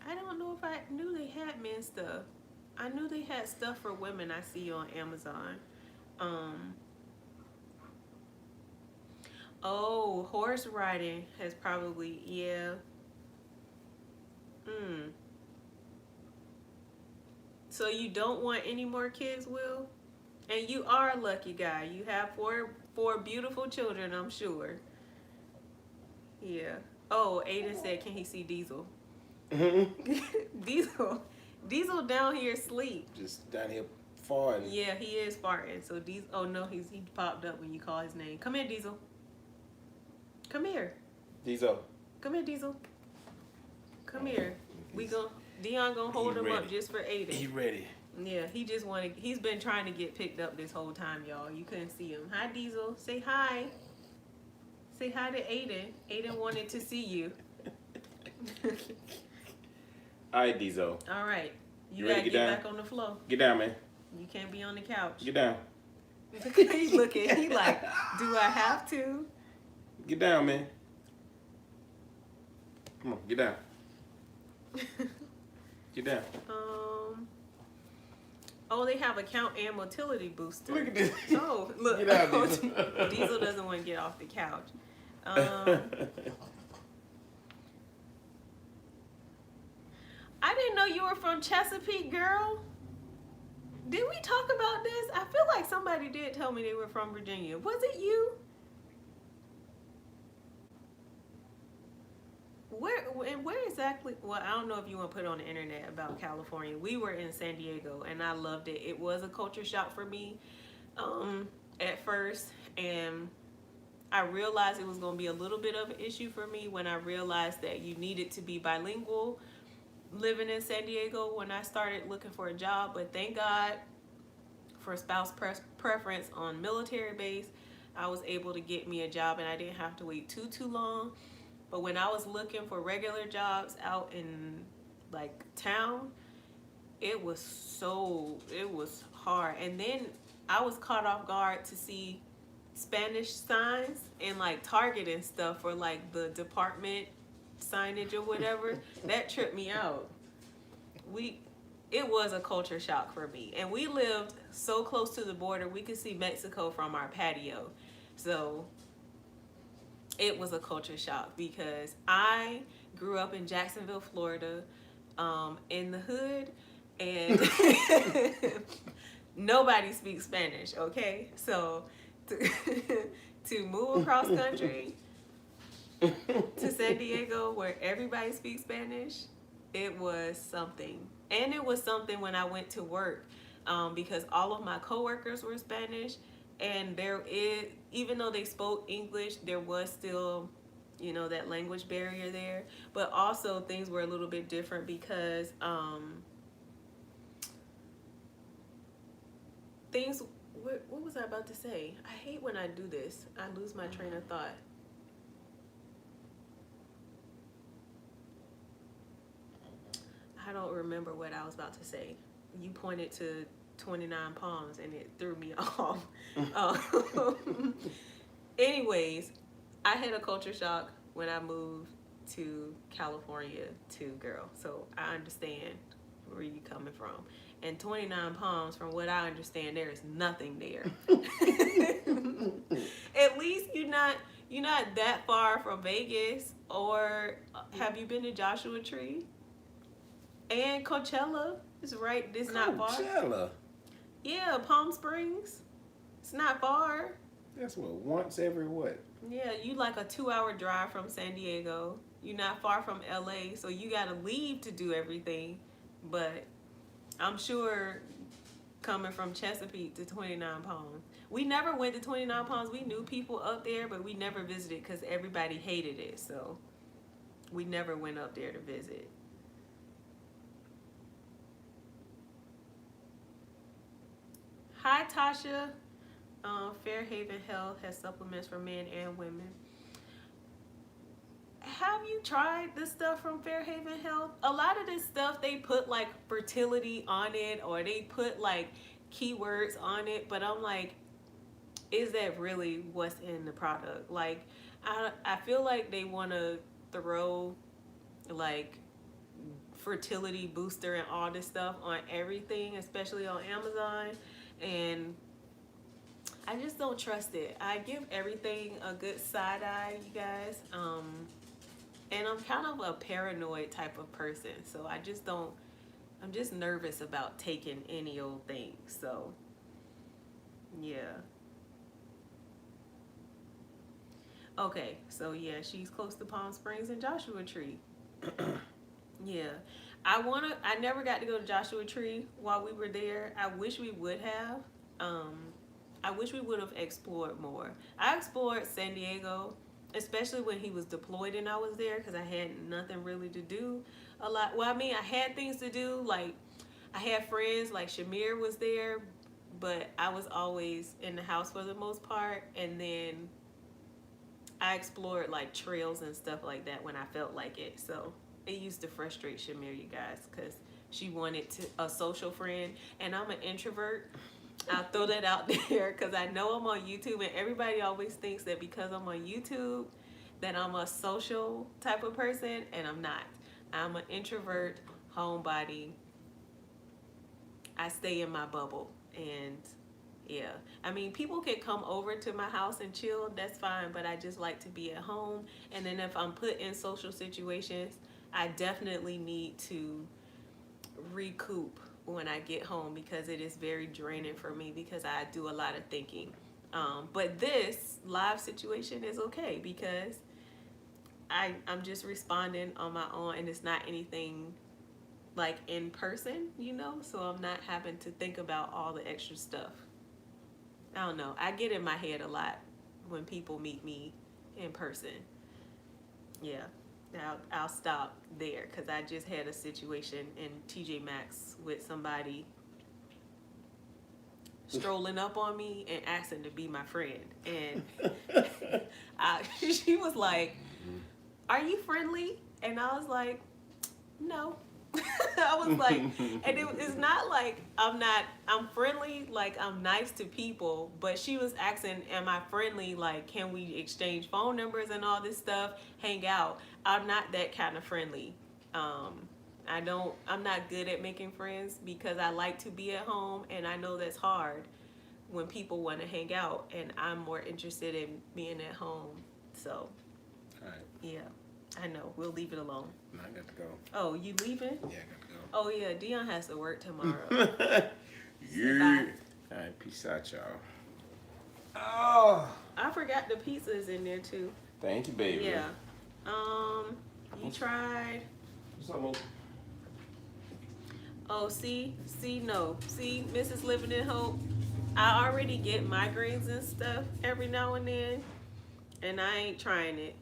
I don't know if I knew they had men stuff. I knew they had stuff for women I see on Amazon. Oh, horse riding has probably, yeah. So you don't want any more kids, Will? And you are a lucky guy. You have four beautiful children, I'm sure. Yeah. Oh, Aiden said, can he see Diesel? Diesel down here asleep. Just down here farting. Yeah, he is farting. So Diesel, oh no, he popped up when you call his name. Come here, Diesel. Come here. Diesel. Come here, Diesel. Come here. Dion gonna hold him up just for Aiden. He ready. Yeah, he's been trying to get picked up this whole time, y'all. You couldn't see him. Hi, Diesel. Say hi. Say hi to Aiden. Aiden wanted to see you. All right, Diesel. All right. You ready gotta to get down? back on the floor. Get down, man. You can't be on the couch. Get down. He's looking. He like, do I have to? Get down, man. Come on, get down. Get down. Oh, they have a count and motility booster. Look at this. Oh, look. Get out, Diesel. Diesel doesn't want to get off the couch. I didn't know you were from Chesapeake, girl. Did we talk about this? I feel like somebody did tell me they were from Virginia. Was it you? Where exactly? Well, I don't know if you want to put it on the internet about California. We were in San Diego, and I loved it. It was a culture shock for me at first, and I realized it was going to be a little bit of an issue for me when I realized that you needed to be bilingual living in San Diego when I started looking for a job. But thank God for spouse preference on military base, I was able to get me a job, and I didn't have to wait too long. But when I was looking for regular jobs out in like town, it was hard. And then I was caught off guard to see Spanish signs in like Target and stuff for like the department signage or whatever. That tripped me out. it was a culture shock for me. And we lived so close to the border, we could see Mexico from our patio. So it was a culture shock because I grew up in Jacksonville, Florida, in the hood, and nobody speaks Spanish, okay? So to, to move across country to San Diego where everybody speaks Spanish, it was something. And it was something when I went to work, because all of my coworkers were Spanish, and even though they spoke English, there was still, that language barrier there. But also things were a little bit different because things. What was I about to say? I hate when I do this. I lose my train of thought. I don't remember what I was about to say. You pointed to 29 Palms and it threw me off. Anyways, I had a culture shock when I moved to California too, girl. So I understand where you coming from. And 29 Palms, from what I understand, there is nothing there. At least you're not that far from Vegas. Or have you been to Joshua Tree? And Coachella is right. It's not far. Coachella. Yeah, Palm Springs. It's not far. That's what, once every what? Yeah, you like a 2-hour drive from San Diego. You're not far from LA, so you gotta leave to do everything. But I'm sure coming from Chesapeake to 29 Palms. We never went to 29 Palms. We knew people up there, but we never visited because everybody hated it. So we never went up there to visit. Hi, Tasha. Fairhaven Health has supplements for men and women. Have you tried the stuff from Fairhaven Health? A lot of this stuff, they put like fertility on it, or they put like keywords on it, but I'm like, is that really what's in the product? Like, I feel like they want to throw like fertility booster and all this stuff on everything, especially on Amazon, and I just don't trust it. I give everything a good side eye, you guys. And I'm kind of a paranoid type of person, so I'm just nervous about taking any old thing. So yeah. Okay, so yeah, she's close to Palm Springs and Joshua Tree. Yeah. I never got to go to Joshua Tree while we were there. I wish we would have. I wish we would have explored more. I explored San Diego, especially when he was deployed and I was there, because I had nothing really to do a lot. Well, I mean, I had things to do. Like, I had friends, like Shamir was there, but I was always in the house for the most part. And then I explored like trails and stuff like that when I felt like it. So it used to frustrate Shamir, you guys, because she wanted a social friend, and I'm an introvert. I'll throw that out there because I know I'm on YouTube, and everybody always thinks that because I'm on YouTube that I'm a social type of person, and I'm not. I'm an introvert, homebody. I stay in my bubble, and yeah. I mean, people can come over to my house and chill, that's fine, but I just like to be at home. And then if I'm put in social situations, I definitely need to recoup when I get home, because it is very draining for me because I do a lot of thinking. But this live situation is okay because I'm just responding on my own, and it's not anything like in person, so I'm not having to think about all the extra stuff. I don't know. I get in my head a lot when people meet me in person. Yeah. I'll stop there because I just had a situation in TJ Maxx with somebody strolling up on me and asking to be my friend. And she was like, "Are you friendly?" And I was like, "No." I was like, and it's not like I'm friendly, like I'm nice to people, but she was asking, am I friendly? Like, can we exchange phone numbers and all this stuff, hang out? I'm not that kind of friendly. I'm not good at making friends because I like to be at home, and I know that's hard when people want to hang out, and I'm more interested in being at home. So, All right. yeah, I know. We'll leave it alone. No, I got to go. Oh, you leaving? Yeah, I got to go. Oh, yeah, Dion has to work tomorrow. Yeah. All right, peace out, y'all. Oh. I forgot the pizza is in there, too. Thank you, baby. Yeah. You tried... What's up, Mo? Oh, see, Mrs. Living in Hope. I already get migraines and stuff every now and then, and I ain't trying it.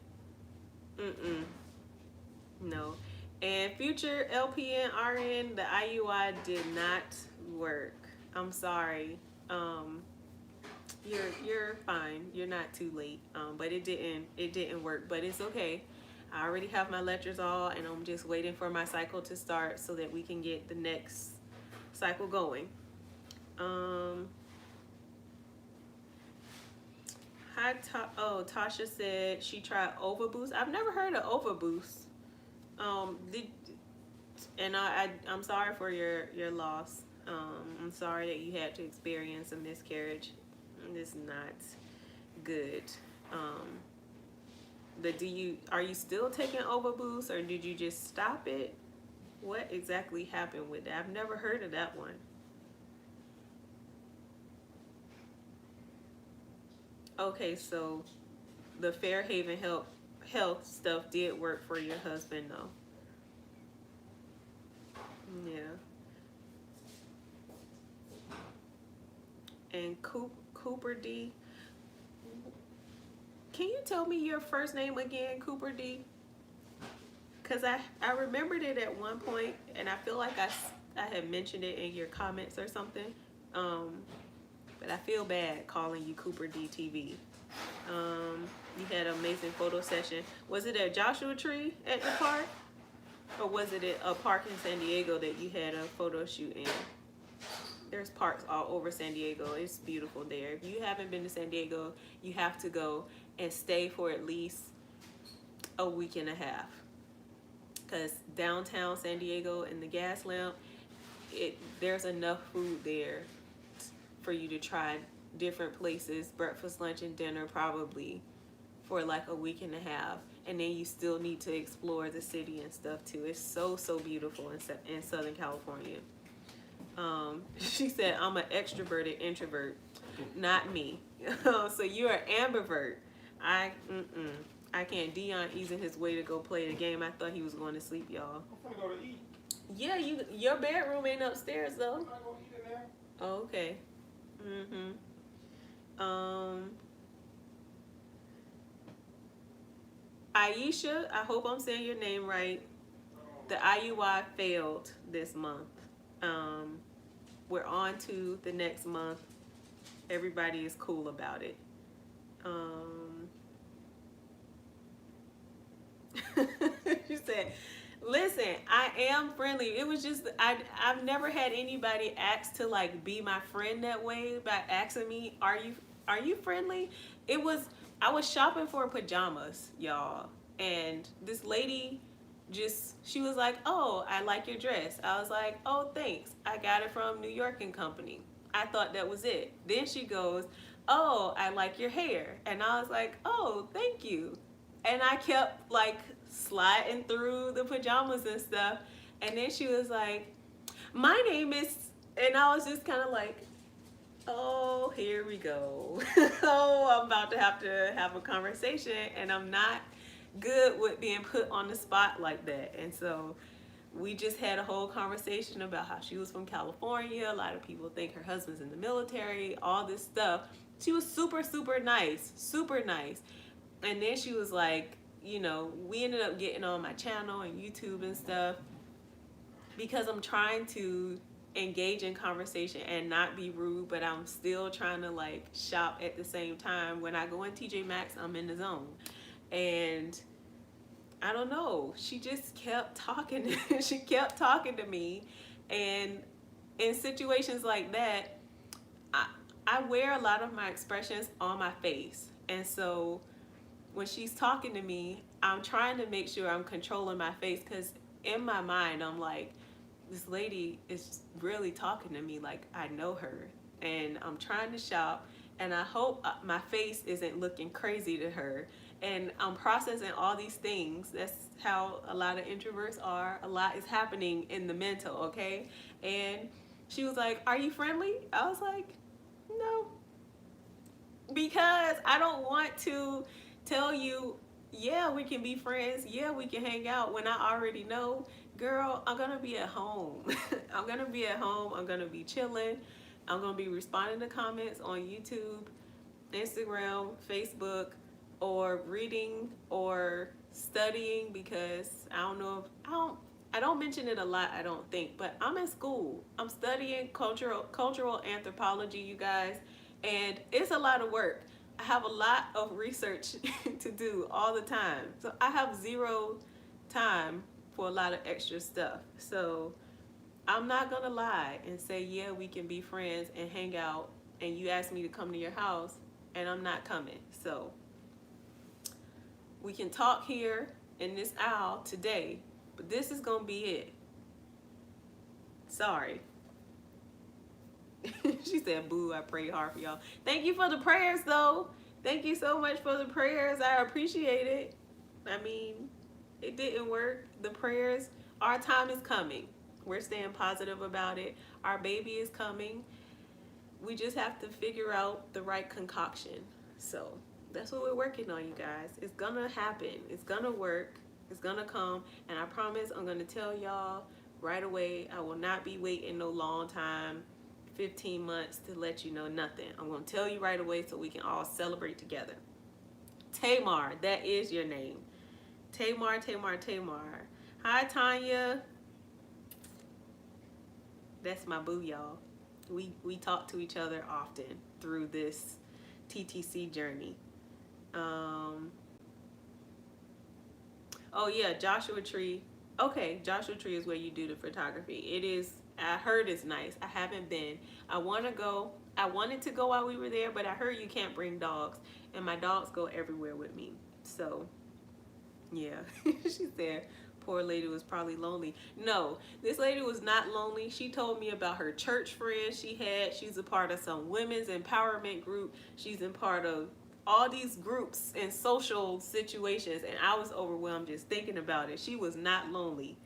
No. And future LPN RN, the IUI did not work. I'm sorry. You're fine. You're not too late. But it didn't work. But it's okay. I already have my lectures all, and I'm just waiting for my cycle to start so that we can get the next cycle going. Tasha said she tried Overboost. I've never heard of Overboost. I'm sorry for your loss. I'm sorry that you had to experience a miscarriage. It's not good. But are you still taking Overboost, or did you just stop it? What exactly happened with that? I've never heard of that one. Okay, so the Fairhaven health stuff did work for your husband, though. Yeah. And Cooper D. Can you tell me your first name again, Cooper D? Because I remembered it at one point, and I feel like I had mentioned it in your comments or something. But I feel bad calling you Cooper D TV. You had an amazing photo session. Was it at Joshua Tree at the park? Or was it at a park in San Diego that you had a photo shoot in? There's parks all over San Diego. It's beautiful there. If you haven't been to San Diego, you have to go and stay for at least a week and a half. Because downtown San Diego and the gas lamp, there's enough food there for you to try different places, breakfast, lunch, and dinner probably for like a week and a half. And then you still need to explore the city and stuff too. It's so beautiful in Southern California. She said, I'm an extroverted introvert. Not me. So you're an ambivert. I can't. Dion easing his way to go play the game. I thought he was going to sleep, y'all. I'm gonna go to eat. Yeah, your bedroom ain't upstairs though. I'm not gonna eat in there. Oh, okay. Aisha, I hope I'm saying your name right. The IUI failed this month. We're on to the next month. Everybody is cool about it. She said, listen, I am friendly. It was just, I've never had anybody ask to like be my friend that way by asking me, are you friendly? I was shopping for pajamas, y'all. And this lady she was like, oh, I like your dress. I was like, oh, thanks. I got it from New York and Company. I thought that was it. Then she goes, oh, I like your hair. And I was like, oh, thank you. And I kept like sliding through the pajamas and stuff. And then she was like, my name is, and I was just kind of like, oh, here we go. Oh, I'm about to have a conversation, and I'm not good with being put on the spot like that. And so we just had a whole conversation about how she was from California. A lot of people think her husband's in the military, all this stuff. She was super nice. And then she was like, we ended up getting on my channel and YouTube and stuff because I'm trying to engage in conversation and not be rude, but I'm still trying to like shop at the same time. When I go in TJ Maxx, I'm in the zone. And I don't know, she just kept talking. She kept talking to me. And in situations like that, I wear a lot of my expressions on my face. And so when she's talking to me, I'm trying to make sure I'm controlling my face, because in my mind, I'm like, this lady is really talking to me like I know her, and I'm trying to shop, and I hope my face isn't looking crazy to her. And I'm processing all these things. That's how a lot of introverts are. A lot is happening in the mental, okay? And she was like, "Are you friendly?" I was like, "No." Because I don't want to tell you, yeah, we can be friends, yeah, we can hang out, when I already know, girl, I'm gonna be at home. I'm gonna be at home, I'm gonna be chilling, I'm gonna be responding to comments on YouTube, Instagram, Facebook, or reading or studying, because I don't know if I don't mention it a lot, I don't think, but I'm in school. I'm studying cultural anthropology, you guys, and it's a lot of work. I have a lot of research to do all the time. So I have zero time for a lot of extra stuff. So I'm not gonna lie and say, yeah, we can be friends and hang out, and you ask me to come to your house and I'm not coming. So we can talk here in this aisle today, but this is gonna be it. Sorry. She said, boo, I pray hard for y'all. Thank you for the prayers, though. Thank you so much for the prayers. I appreciate it. I mean, it didn't work. The prayers, our time is coming. We're staying positive about it. Our baby is coming. We just have to figure out the right concoction. So that's what we're working on, you guys. It's gonna happen. It's gonna work. It's gonna come. And I promise I'm gonna tell y'all right away. I will not be waiting no long time, 15 months, to let you know nothing. I'm gonna tell you right away so we can all celebrate together. Tamar, that is your name. Tamar. Hi, Taunya. That's my boo, y'all. We talk to each other often through this TTC journey. Oh yeah, Joshua Tree. Okay, Joshua Tree is where you do the photography. It is. I heard it's nice. I haven't been. I want to go. I wanted to go while we were there, but I heard you can't bring dogs, and my dogs go everywhere with me. So, yeah. She said, poor lady was probably lonely. No, this lady was not lonely. She told me about her church friends she had. She's a part of some women's empowerment group. She's in part of all these groups and social situations, and I was overwhelmed just thinking about it. She was not lonely.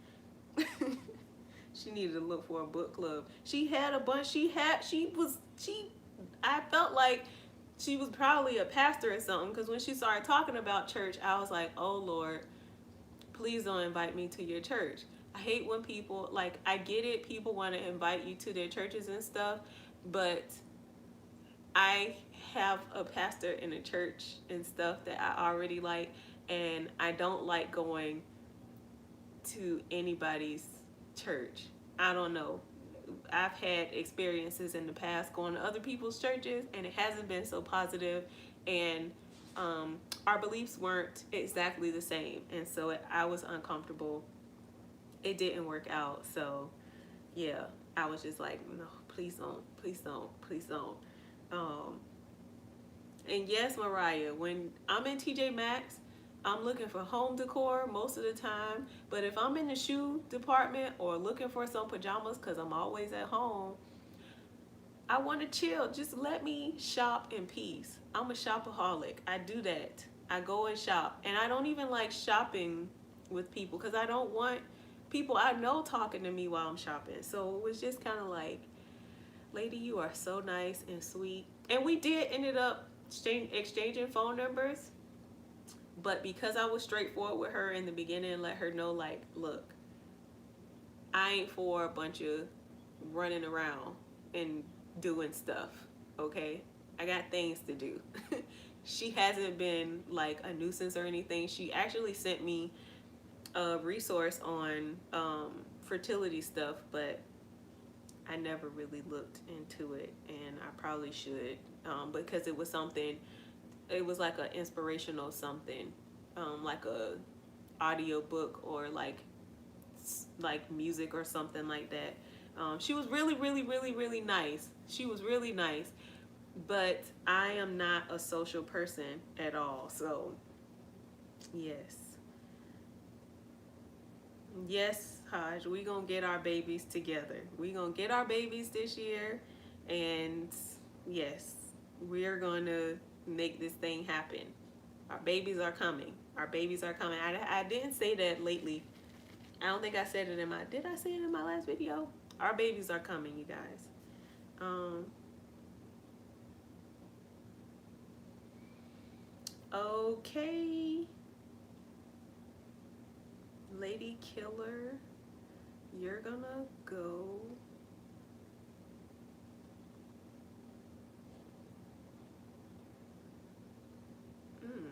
She needed to look for a book club. She had a bunch. I felt like she was probably a pastor or something, because when she started talking about church, I was like, oh Lord, please don't invite me to your church. I hate when people, like, I get it, people want to invite you to their churches and stuff, but I have a pastor in a church and stuff that I already like, and I don't like going to anybody's church. I don't know. I've had experiences in the past going to other people's churches, and it hasn't been so positive, and our beliefs weren't exactly the same, and so I was uncomfortable. It didn't work out, so yeah, I was just like, no, please don't, please don't, please don't. And yes, Mariah, when I'm in TJ Maxx, I'm looking for home decor most of the time. But if I'm in the shoe department or looking for some pajamas, because I'm always at home, I want to chill. Just let me shop in peace. I'm a shopaholic. I do that. I go and shop. And I don't even like shopping with people, because I don't want people I know talking to me while I'm shopping. So it was just kind of like, lady, you are so nice and sweet. And we did ended up exchanging phone numbers. But because I was straightforward with her in the beginning and let her know, like, look, I ain't for a bunch of running around and doing stuff, okay? I got things to do. She hasn't been like a nuisance or anything. She actually sent me a resource on fertility stuff, but I never really looked into it, and I probably should, because it was something, it was like an inspirational something, like a audio book or like music or something like that. She was really, really, really, really nice. She was really nice, but I am not a social person at all. So yes, Yes, Haj, we gonna get our babies together. We gonna get our babies this year, and yes, we're gonna make this thing happen. Our babies are coming. Our babies are coming. I didn't say that lately. I don't think I said it in my. Did I say it in my last video? Our babies are coming, you guys. Um. Okay. Lady Killer, you're gonna go. Mm.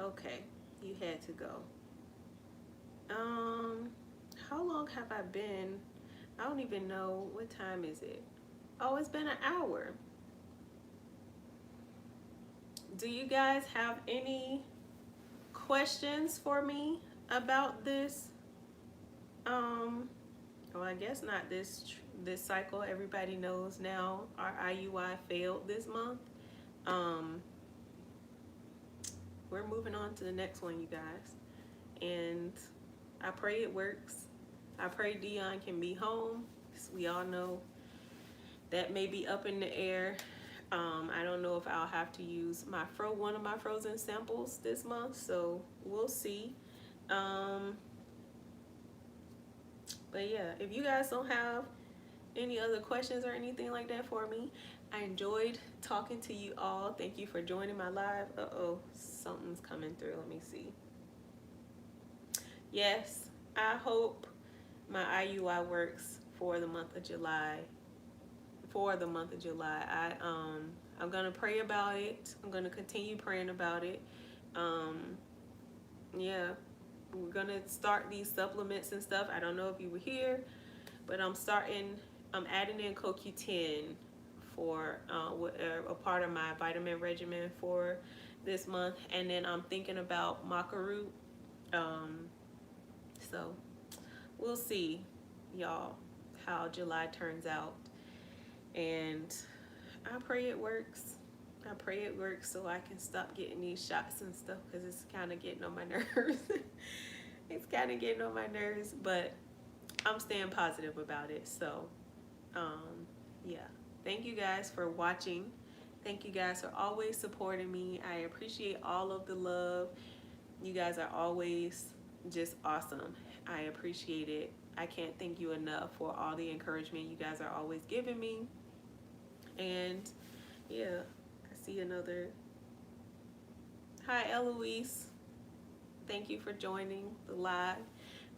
Okay, you had to go. Um, how long have I been? I don't even know. What time is it? Oh, it's been an hour. Do you guys have any questions for me about this? Well, I guess not this cycle. Everybody knows now our IUI failed this month. Um, we're moving on to the next one, you guys. And I pray it works. I pray Dion can be home. We all know that may be up in the air. I don't know if I'll have to use one of my frozen samples this month, so we'll see. But yeah, if you guys don't have any other questions or anything like that for me, I enjoyed talking to you all. Thank you for joining my live. Uh-oh, something's coming through. Let me see. Yes, I hope my IUI works for the month of July. I'm gonna pray about it. I'm gonna continue praying about it. Yeah, we're gonna start these supplements and stuff. I don't know if you were here, but I'm adding in CoQ10 for a part of my vitamin regimen for this month, and then I'm thinking about maca root. So we'll see, y'all, how July turns out, and I pray it works. I pray it works so I can stop getting these shots and stuff, because it's kind of getting on my nerves. It's kind of getting on my nerves, but I'm staying positive about it. So yeah, thank you guys for watching. Thank you guys for always supporting me. I appreciate all of the love. You guys are always just awesome. I appreciate it. I can't thank you enough for all the encouragement you guys are always giving me. And yeah, I see another. Hi, Eloise. Thank you for joining the live.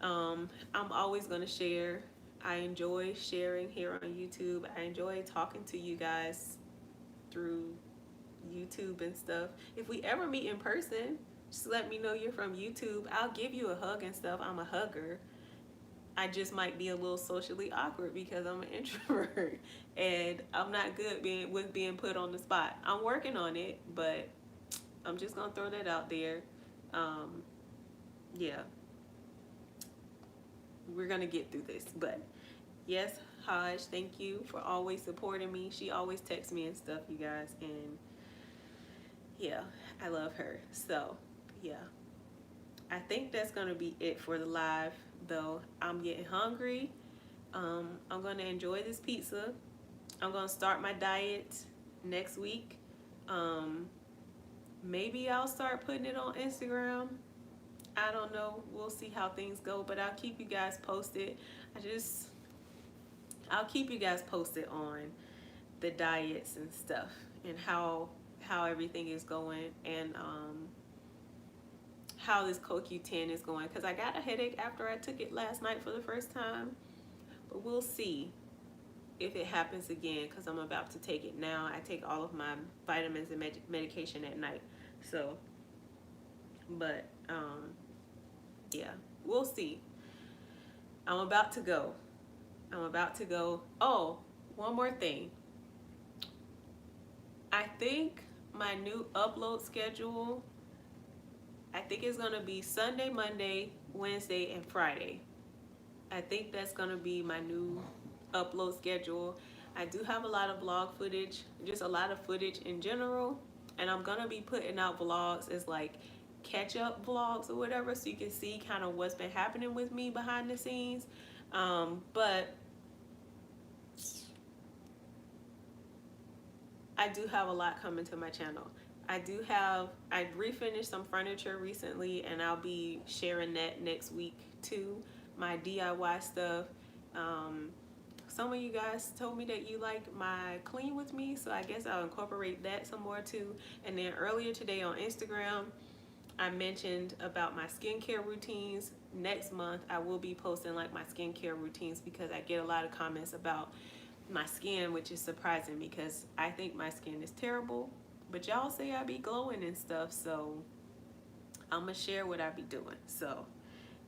I'm always going to share. I enjoy sharing here on YouTube. I enjoy talking to you guys through YouTube and stuff. If we ever meet in person, just let me know you're from YouTube. I'll give you a hug and stuff. I'm a hugger. I just might be a little socially awkward because I'm an introvert and I'm not good being put on the spot. I'm working on it, but I'm just gonna throw that out there. Yeah, we're gonna get through this. But yes, Haj, thank you for always supporting me. She always texts me and stuff, you guys, and yeah, I love her. So yeah, I think that's gonna be it for the live, though. I'm getting hungry. I'm gonna enjoy this pizza. I'm gonna start my diet next week. Maybe I'll start putting it on Instagram. I don't know. We'll see how things go, but I'll keep you guys posted. I'll keep you guys posted on the diets and stuff, and how everything is going, and how this CoQ10 is going, because I got a headache after I took it last night for the first time. But we'll see if it happens again, because I'm about to take it now. I take all of my vitamins and medication at night. So, but yeah, we'll see. I'm about to go. Oh, one more thing. I think my new upload schedule, I think it's gonna be Sunday, Monday, Wednesday, and Friday. I think that's gonna be my new upload schedule. I do have a lot of vlog footage, just a lot of footage in general, and I'm gonna be putting out vlogs as like catch up vlogs or whatever, so you can see kind of what's been happening with me behind the scenes. But I do have a lot coming to my channel. I refinished some furniture recently, and I'll be sharing that next week too. My DIY stuff. Some of you guys told me that you like my clean with me, so I guess I'll incorporate that some more too. And then earlier today on Instagram, I mentioned about my skincare routines. Next month, I will be posting like my skincare routines because I get a lot of comments about my skin, which is surprising because I think my skin is terrible. But y'all say I be glowing and stuff, so I'm gonna share what I be doing. So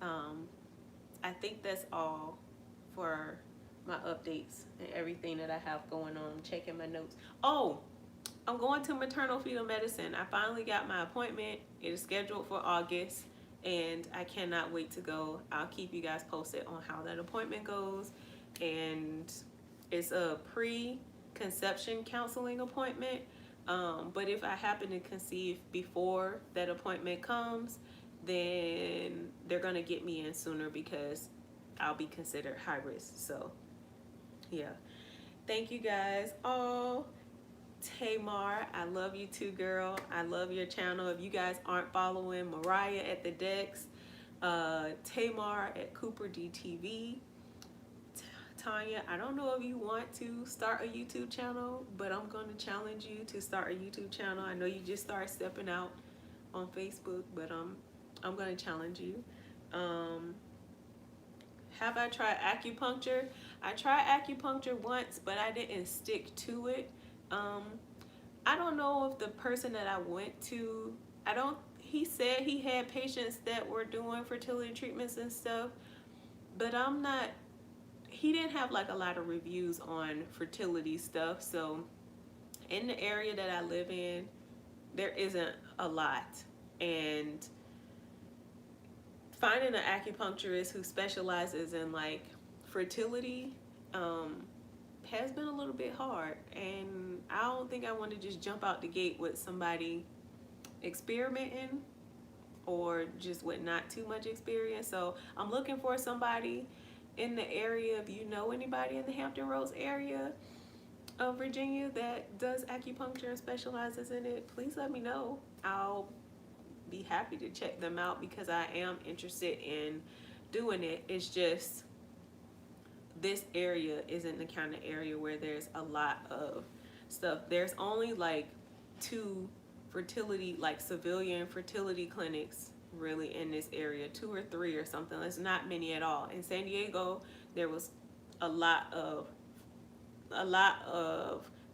I think that's all for my updates and everything that I have going on. I'm checking my notes. Oh, I'm going to maternal fetal medicine. I finally got my appointment. It is scheduled for August, and I cannot wait to go. I'll keep you guys posted on how that appointment goes. And it's a pre-conception counseling appointment. But if I happen to conceive before that appointment comes, then they're gonna get me in sooner because I'll be considered high risk. So yeah, thank you guys all. Tamar, I love you too, girl. I love your channel. If you guys aren't following Mariah at the Dex, Tamar at Cooper DTV, Taunya, I don't know if you want to start a YouTube channel, but I'm going to challenge you to start a YouTube channel. I know you just started stepping out on Facebook, but I'm going to challenge you. Have I tried acupuncture? I tried acupuncture once, but I didn't stick to it. I don't know if the person that I went to, he said he had patients that were doing fertility treatments and stuff, but he didn't have like a lot of reviews on fertility stuff. So in the area that I live in, there isn't a lot. And finding an acupuncturist who specializes in like fertility has been a little bit hard, and I don't think I want to just jump out the gate with somebody experimenting or just with not too much experience. So I'm looking for somebody in the area. If you know anybody in the Hampton Roads area of Virginia that does acupuncture and specializes in it, please let me know. I'll be happy to check them out because I am interested in doing it. It's just this area isn't the kind of area where there's a lot of stuff. There's only like 2 fertility, like civilian fertility clinics really in this area, 2 or 3 or something. There's not many at all. In San Diego, there was a lot of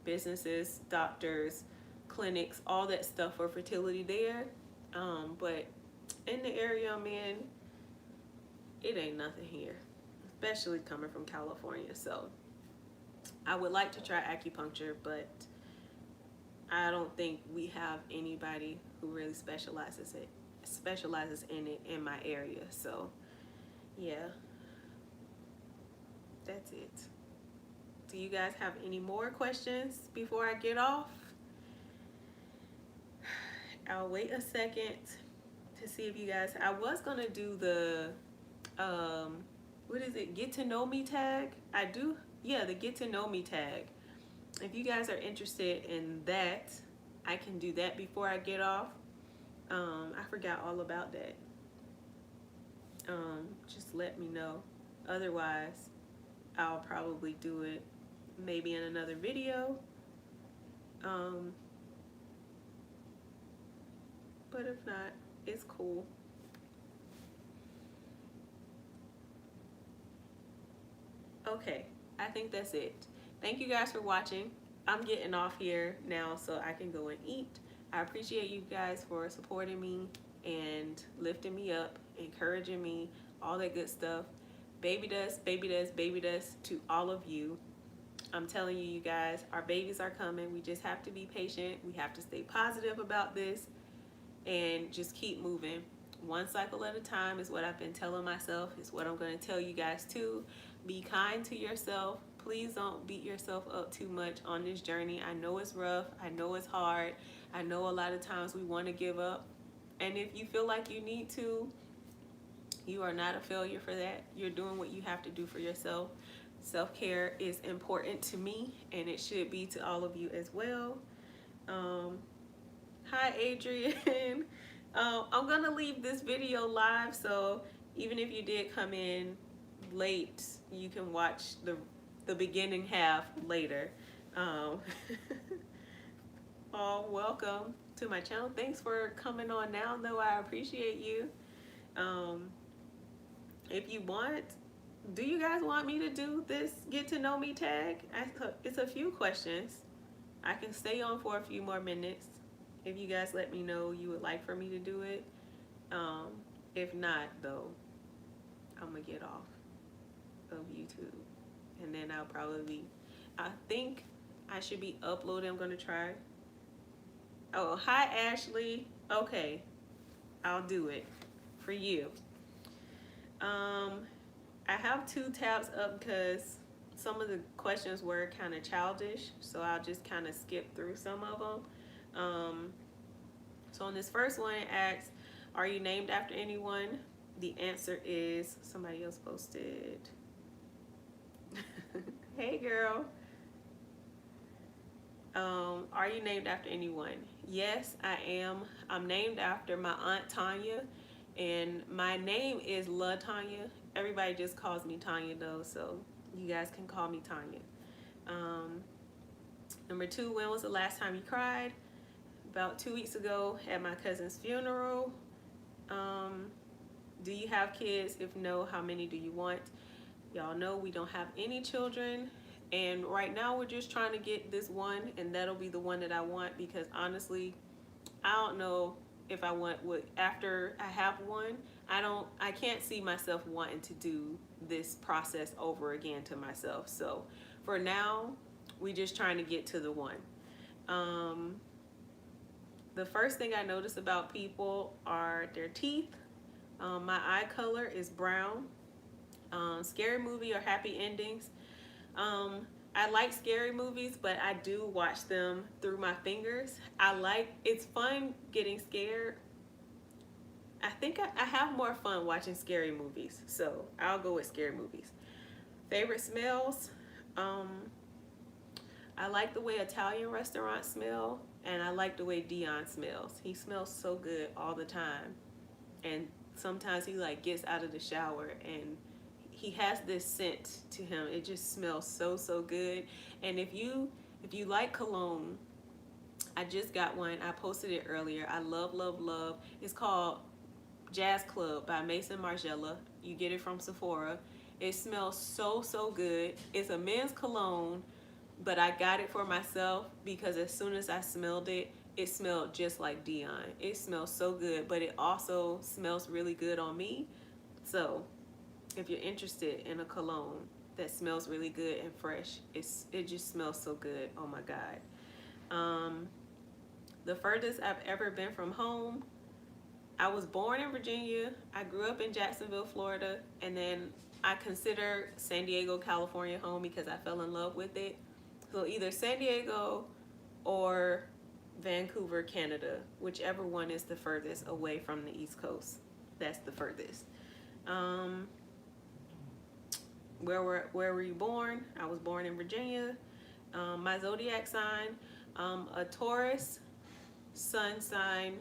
businesses, doctors, clinics, all that stuff for fertility there. But in the area I'm in, it ain't nothing here, especially coming from California. So I would like to try acupuncture, but I don't think we have anybody who really specializes in it in my area. So yeah, that's it. Do you guys have any more questions before I get off? I'll wait a second to see if you guys, I was gonna do the what is it, get to know me tag. The get to know me tag. If you guys are interested in that, I can do that before I get off. I forgot all about that. Just let me know. Otherwise, I'll probably do it maybe in another video. But if not, it's cool. Okay, I think that's it. Thank you guys for watching. I'm getting off here now so I can go and eat. I appreciate you guys for supporting me and lifting me up, encouraging me, all that good stuff. Baby dust, baby dust, baby dust to all of you. I'm telling you, you guys, our babies are coming. We just have to be patient. We have to stay positive about this and just keep moving. One cycle at a time is what I've been telling myself. Is what I'm going to tell you guys too. Be kind to yourself. please don't beat yourself up too much on this journey. I know it's rough. I know it's hard. I know a lot of times we want to give up. And if you feel like you need to, you are not a failure for that. You're doing what you have to do for yourself. Self-care is important to me, and it should be to all of you as well. Hi, Adrian. I'm gonna leave this video live, so even if you did come in late, you can watch the beginning half later. Um, oh, welcome to my channel. Thanks for coming on now, though. I appreciate you. If you want, do you guys want me to do this get to know me tag? It's a few questions. I can stay on for a few more minutes if you guys let me know you would like for me to do it. If not, though, I'm gonna get off of YouTube, and then I'll probably, I think I should be uploading. I'm gonna try. Oh, hi Ashley. Okay, I'll do it for you. I have 2 tabs up because some of the questions were kind of childish, so I'll just kind of skip through some of them. So on this first one, it asks, are you named after anyone? The answer is, somebody else posted. Hey girl. Are you named after anyone? Yes, I am. I'm named after my aunt Taunya, and my name is La Taunya. Everybody just calls me Taunya though, so you guys can call me Taunya. Number 2, when was the last time you cried? About 2 weeks ago at my cousin's funeral. Do you have kids? If no, how many do you want? Y'all know we don't have any children, and right now we're just trying to get this one, and that'll be the one that I want, because honestly, I don't know if I want what after I have one. I can't see myself wanting to do this process over again to myself. So for now, we just trying to get to the one. The first thing I notice about people are their teeth. My eye color is brown. Scary movie or happy endings. I like scary movies, but I do watch them through my fingers. It's fun getting scared. I think I have more fun watching scary movies, so I'll go with scary movies. Favorite smells. I like the way Italian restaurants smell, and I like the way Dion smells. He smells so good all the time, and sometimes he like gets out of the shower and he has this scent to him. It just smells so good. And if you like cologne, I just got one. I posted it earlier. I love. It's called Jazz Club by Mason Margiela. You get it from Sephora. It smells so good. It's a men's cologne, but I got it for myself because as soon as I smelled it, it smelled just like Dion. It smells so good, but it also smells really good on me. So if you're interested in a cologne that smells really good and fresh, it just smells so good. Oh my God. The furthest I've ever been from home, I was born in Virginia. I grew up in Jacksonville, Florida, and then I consider San Diego, California home because I fell in love with it. So either San Diego or Vancouver, Canada, whichever one is the furthest away from the East Coast. That's the furthest. Where were you born? I was born in Virginia. My zodiac sign, a Taurus, sun sign,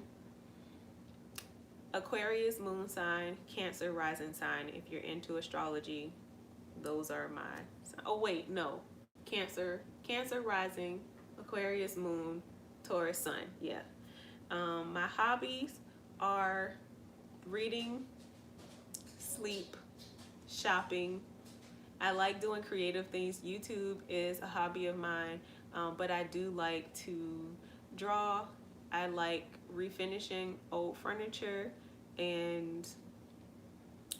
Aquarius, moon sign, Cancer, rising sign. If you're into astrology, those are my, oh wait, no, Cancer, rising, Aquarius, moon, Taurus, sun. Yeah. My hobbies are reading, sleep, shopping. I like doing creative things. YouTube is a hobby of mine, but I do like to draw. I like refinishing old furniture, and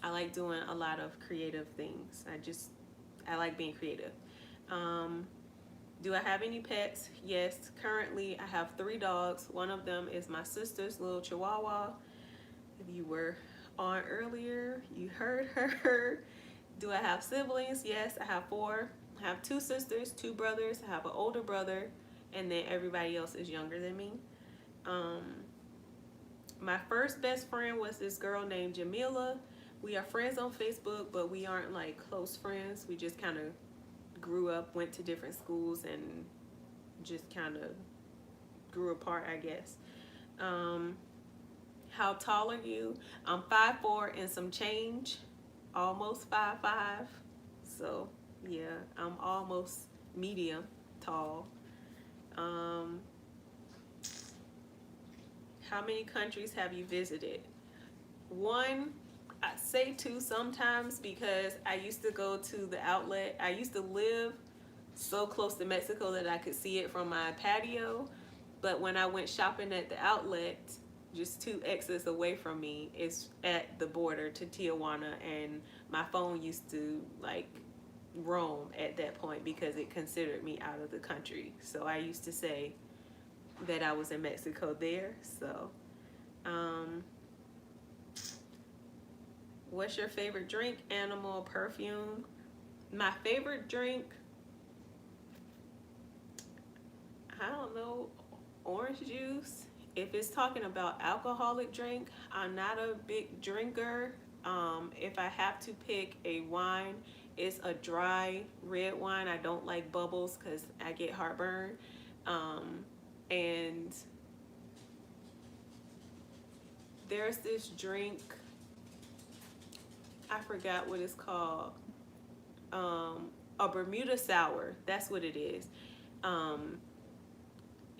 I like doing a lot of creative things. I like being creative. Do I have any pets? Yes, currently I have 3 dogs. One of them is my sister's little Chihuahua. If you were on earlier, you heard her. Do I have siblings? Yes, I have 4. I I have 2 sisters, 2 brothers. I have an older brother, and then everybody else is younger than me. My first best friend was this girl named Jamila. We are friends on Facebook, but we aren't like close friends. We just kind of grew up, went to different schools, and just kind of grew apart, I guess. How tall are you? I'm 5'4" and some change, almost 5'5". So yeah, I'm almost medium tall. How many countries have you visited? 1. I say 2 sometimes because I used to go to the outlet. I used to live so close to Mexico that I could see it from my patio. But when I went shopping at the outlet, just 2 exits away from me, is at the border to Tijuana, and my phone used to like roam at that point because it considered me out of the country. So I used to say that I was in Mexico there. So what's your favorite drink, animal, perfume? My favorite drink, I don't know, orange juice. If it's talking about alcoholic drink, I'm not a big drinker. If I have to pick a wine, it's a dry red wine. I don't like bubbles because I get heartburn. And there's this drink, I forgot what it's called. A Bermuda Sour, that's what it is.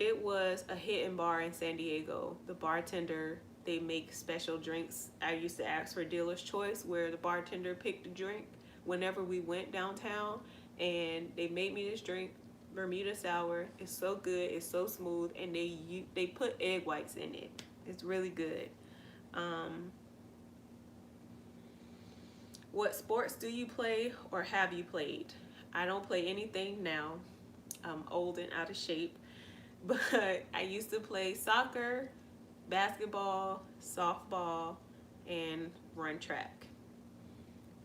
It was a hidden bar in San Diego. The bartender, they make special drinks. I used to ask for dealer's choice where the bartender picked a drink whenever we went downtown, and they made me this drink, Bermuda Sour. It's so good, it's so smooth, and they put egg whites in it. It's really good. What sports do you play or have you played? I don't play anything now. I'm old and out of shape. But I used to play soccer, basketball, softball, and run track.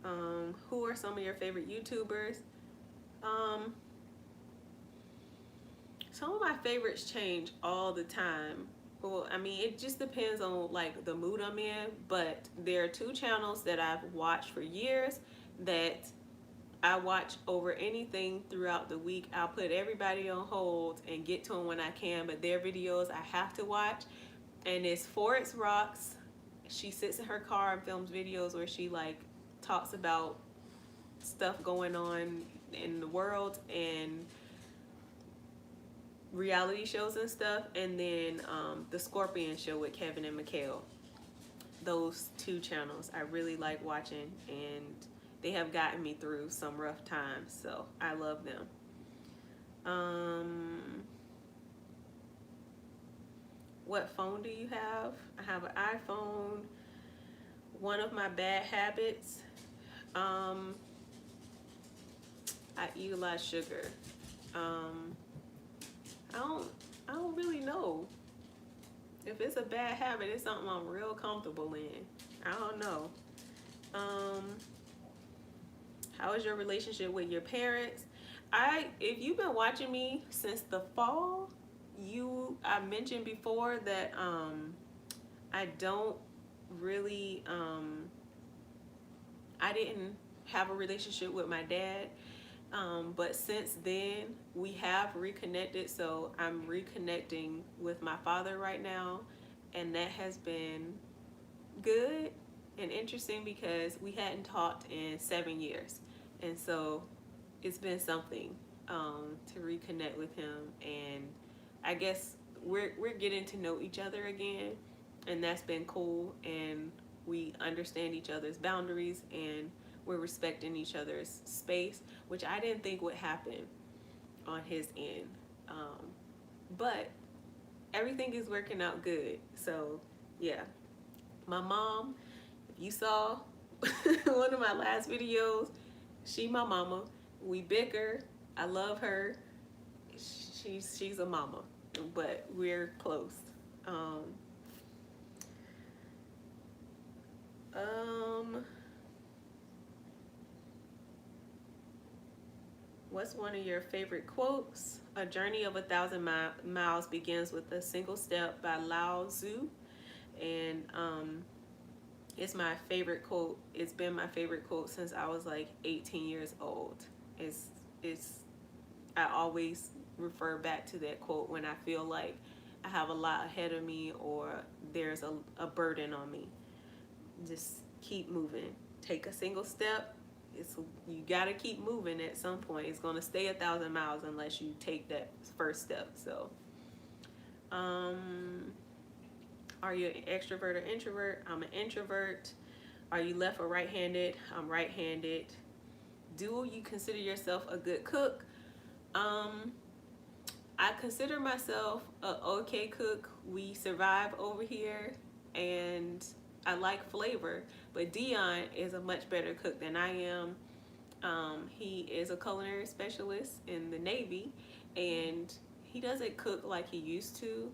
Who are some of your favorite YouTubers? Some of my favorites change all the time. Well, I mean, it just depends on like the mood I'm in, but there are 2 channels that I've watched for years that I watch over anything throughout the week. I'll put everybody on hold and get to them when I can, but their videos I have to watch. And it's Forest Rocks. She sits in her car and films videos where she like talks about stuff going on in the world and reality shows and stuff. And then the Scorpion Show with Kevin and Mikhail. Those 2 channels I really like watching, and they have gotten me through some rough times, so I love them. What phone do you have? I have an iPhone. One of my bad habits, I eat a lot of sugar. I don't really know. If it's a bad habit, it's something I'm real comfortable in. I don't know. How is your relationship with your parents? If you've been watching me since the fall, I mentioned before that I don't really I didn't have a relationship with my dad. But since then we have reconnected, so I'm reconnecting with my father right now, and that has been good and interesting because we hadn't talked in 7 years, and so it's been something to reconnect with him, and I guess we're getting to know each other again, and that's been cool, and we understand each other's boundaries, and we're respecting each other's space, which I didn't think would happen on his end. But everything is working out good. So yeah, my mom, if you saw one of my last videos, she my mama. We bicker. I love her. She's a mama, but we're close. What's one of your favorite quotes? A journey of 1,000 miles begins with a single step by Lao Tzu. And it's my favorite quote. It's been my favorite quote since I was like 18 years old. It's I always refer back to that quote when I feel like I have a lot ahead of me or there's a burden on me. Just keep moving. Take a single step. You gotta keep moving at some point. It's gonna stay 1,000 miles unless you take that first step. So, are you an extrovert or introvert? I'm an introvert. Are you left or right-handed? I'm right-handed. Do you consider yourself a good cook? I consider myself a okay cook. We survive over here, and I like flavor. But Dion is a much better cook than I am. He is a culinary specialist in the Navy, and he doesn't cook like he used to.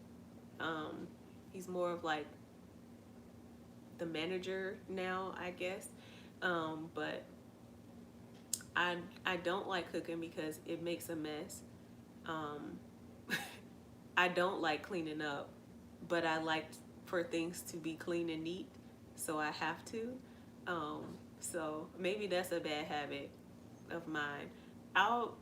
He's more of like the manager now, I guess. But I don't like cooking because it makes a mess. I don't like cleaning up, but I like for things to be clean and neat, so I have to. So maybe that's a bad habit of mine. I'll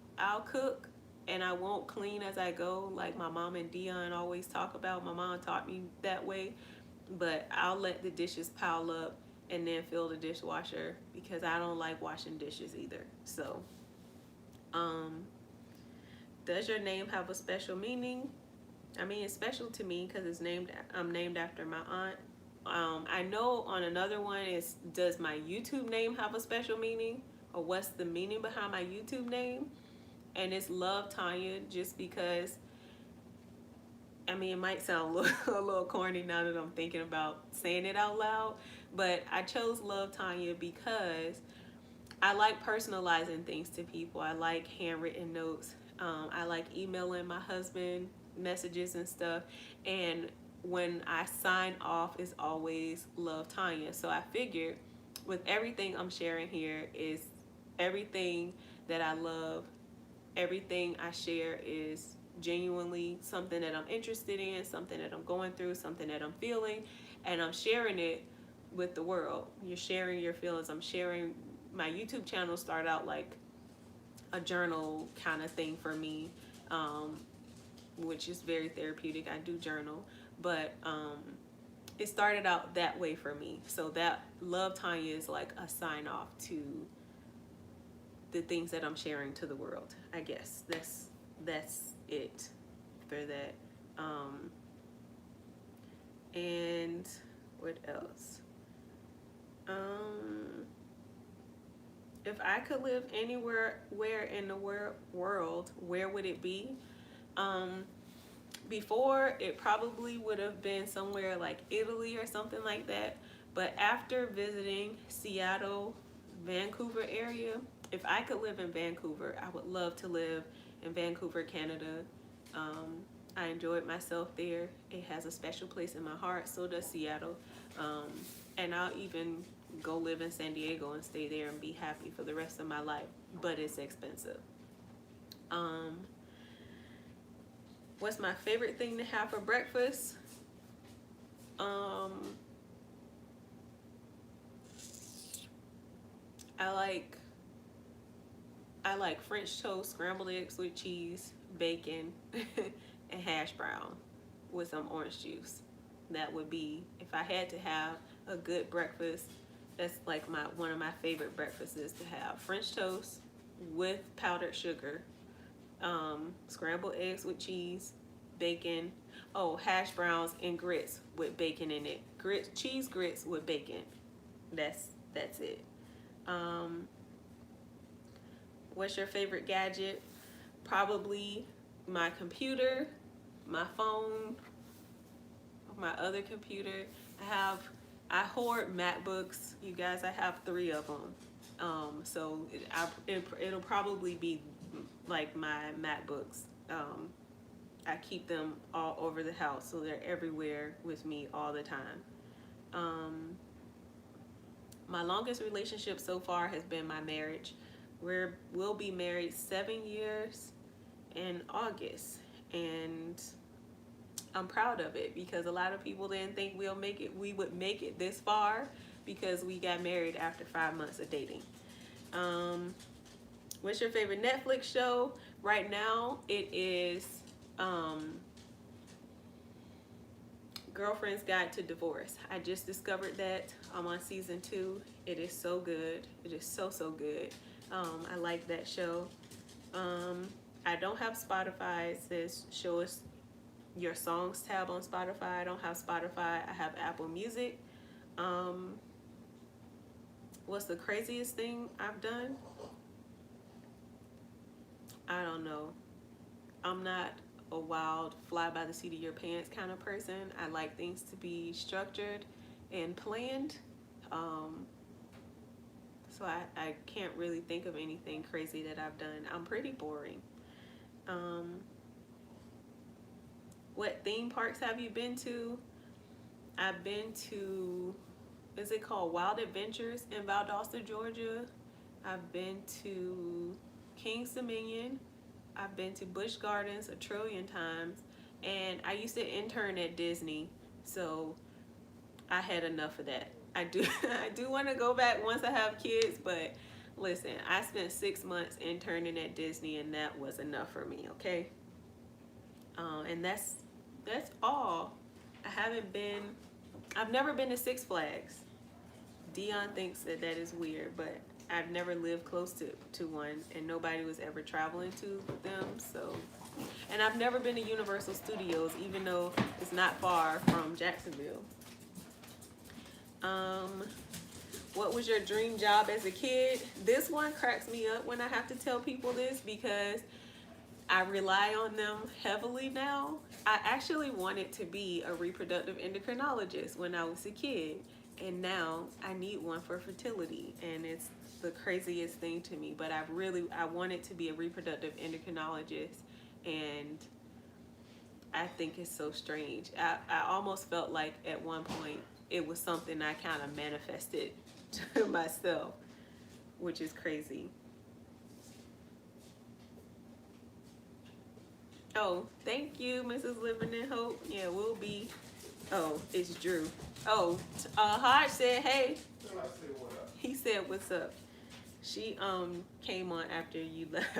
cook and I won't clean as I go, like my mom and Dion always talk about. My mom taught me that way, but I'll let the dishes pile up and then fill the dishwasher because I don't like washing dishes either. So, does your name have a special meaning? I mean, it's special to me because I'm named after my aunt. I know on another one is, does my YouTube name have a special meaning, or what's the meaning behind my YouTube name? And it's Love Taunya, just because. I mean, it might sound a little corny now that I'm thinking about saying it out loud, but I chose Love Taunya because I like personalizing things to people. I like handwritten notes. I like emailing my husband messages and stuff. And when I sign off, it's always Love Taunya. So I figured with everything I'm sharing here is everything that I love. Everything I share is genuinely something that I'm interested in, something that I'm going through, something that I'm feeling, and I'm sharing it with the world. You're sharing your feelings. I'm sharing. My YouTube channel started out like a journal kind of thing for me, which is very therapeutic. I do journal, but it started out that way for me. So that Love Taunya is like a sign off to the things that I'm sharing to the world. I guess that's it for that. And what else? If I could live anywhere in the world, where would it be? Before, it probably would have been somewhere like Italy or something like that. But after visiting Seattle, Vancouver area, if I could live in Vancouver, I would love to live in Vancouver, Canada. I enjoyed myself there. It has a special place in my heart. So does Seattle. And I'll even go live in San Diego and stay there and be happy for the rest of my life. But it's expensive. What's my favorite thing to have for breakfast? I like French toast, scrambled eggs with cheese, bacon, and hash brown with some orange juice. That would be, if I had to have a good breakfast, that's like one of my favorite breakfasts is to have French toast with powdered sugar, scrambled eggs with cheese, bacon, hash browns and grits with bacon in it. Cheese grits with bacon. That's it. What's your favorite gadget? Probably my computer, my phone, my other computer. I hoard MacBooks. You guys, I have 3 of them. So it'll probably be like my MacBooks. I keep them all over the house, so they're everywhere with me all the time. My longest relationship so far has been my marriage. We'll be married 7 years in August, and I'm proud of it because a lot of people didn't think we would make it this far because we got married after 5 months of dating. What's your favorite Netflix show? Right now, it is Girlfriend's Guide to Divorce. I just discovered that. I'm on season 2. It is so good. It is so good. I like that show. I don't have Spotify. It says show us your songs tab on Spotify. I don't have Spotify. I have Apple Music. What's the craziest thing I've done? I don't know. I'm not a wild fly by the seat of your pants kind of person. I like things to be structured and planned. So I can't really think of anything crazy that I've done. I'm pretty boring. What theme parks have you been to? I've been to, is it called Wild Adventures in Valdosta, Georgia? I've been to King's Dominion. I've been to Busch Gardens a trillion times. And I used to intern at Disney, so I had enough of that. I do want to go back once I have kids, but listen, I spent 6 months interning at Disney, and that was enough for me, okay? And that's all. I've never been to Six Flags. Dion thinks that is weird, but I've never lived close to one, and nobody was ever traveling to them, so. And I've never been to Universal Studios, even though it's not far from Jacksonville. What was your dream job as a kid? This one cracks me up when I have to tell people this because I rely on them heavily now. I actually wanted to be a reproductive endocrinologist when I was a kid, and now I need one for fertility, and it's the craziest thing to me, but I wanted to be a reproductive endocrinologist, and I think it's so strange. I almost felt like at one point it was something I kind of manifested to myself, which is crazy. Oh, thank you, Mrs. Living in Hope. Yeah, we'll be. Oh, it's Drew. Oh, Hodge said, hey. He said, what's up? She came on after you left.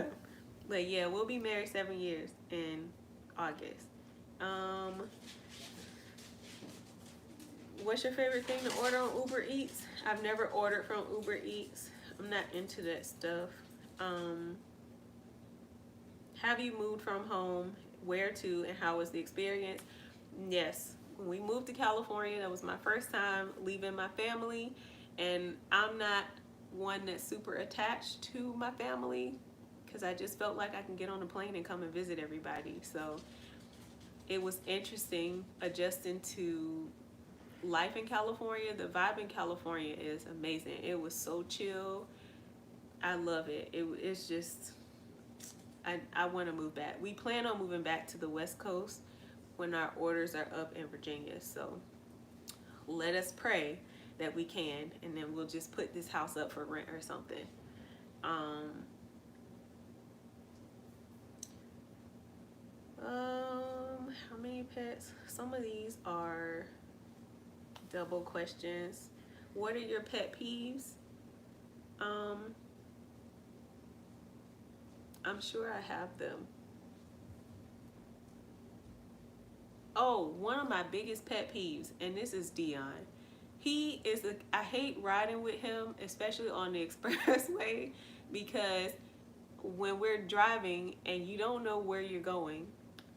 But yeah, we'll be married 7 years in August. What's your favorite thing to order on Uber Eats? I've never ordered from Uber Eats. I'm not into that stuff. Have you moved from home? Where to, and how was the experience? Yes. When we moved to California, that was my first time leaving my family, and I'm not one that's super attached to my family because I just felt like I can get on a plane and come and visit everybody. So it was interesting adjusting to life in California. The vibe in California is amazing. It was so chill. I love it. It's just, I want to move back. We plan on moving back to the West Coast when our orders are up in Virginia. So let us pray that we can, and then we'll just put this house up for rent or something. How many pets? Some of these are double questions. What are your pet peeves? I'm sure I have them. Oh, one of my biggest pet peeves, and this is Dion. I hate riding with him, especially on the expressway, because when we're driving and you don't know where you're going,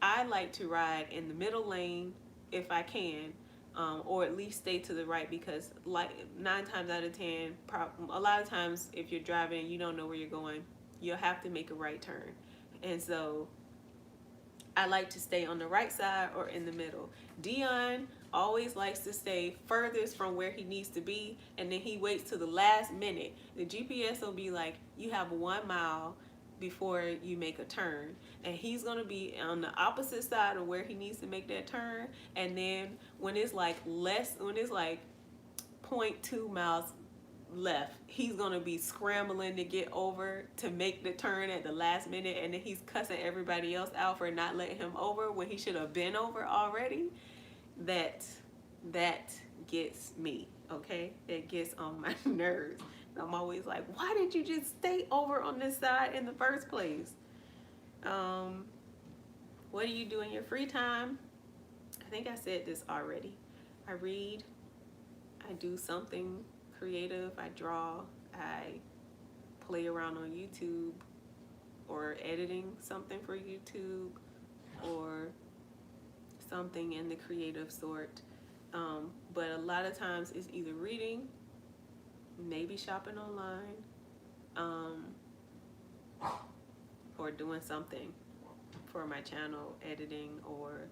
I like to ride in the middle lane if I can, or at least stay to the right, because like 9 times out of 10, a lot of times if you're driving and you don't know where you're going, you'll have to make a right turn. And so I like to stay on the right side or in the middle. Dion always likes to stay furthest from where he needs to be, and then he waits till the last minute. The GPS will be like, you have 1 mile before you make a turn, and he's gonna be on the opposite side of where he needs to make that turn. And then when it's like 0.2 miles left. He's gonna be scrambling to get over to make the turn at the last minute, and then he's cussing everybody else out for not letting him over when he should have been over already. That gets me, okay? It gets on my nerves. I'm always like, why did you just stay over on this side in the first place? What do you do in your free time? I think I said this already. I read, I do something creative, I draw, I play around on YouTube or editing something for YouTube or something in the creative sort. But a lot of times it's either reading, maybe shopping online, or doing something for my channel, editing, or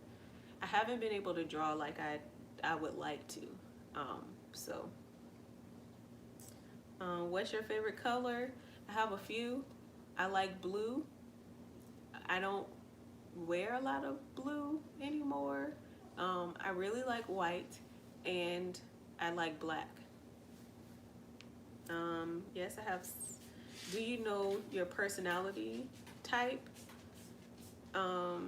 I haven't been able to draw like I would like to. So what's your favorite color? I have a few. I like blue. I don't wear a lot of blue anymore. I really like white, and I like black. Yes, I have. Do you know your personality type? I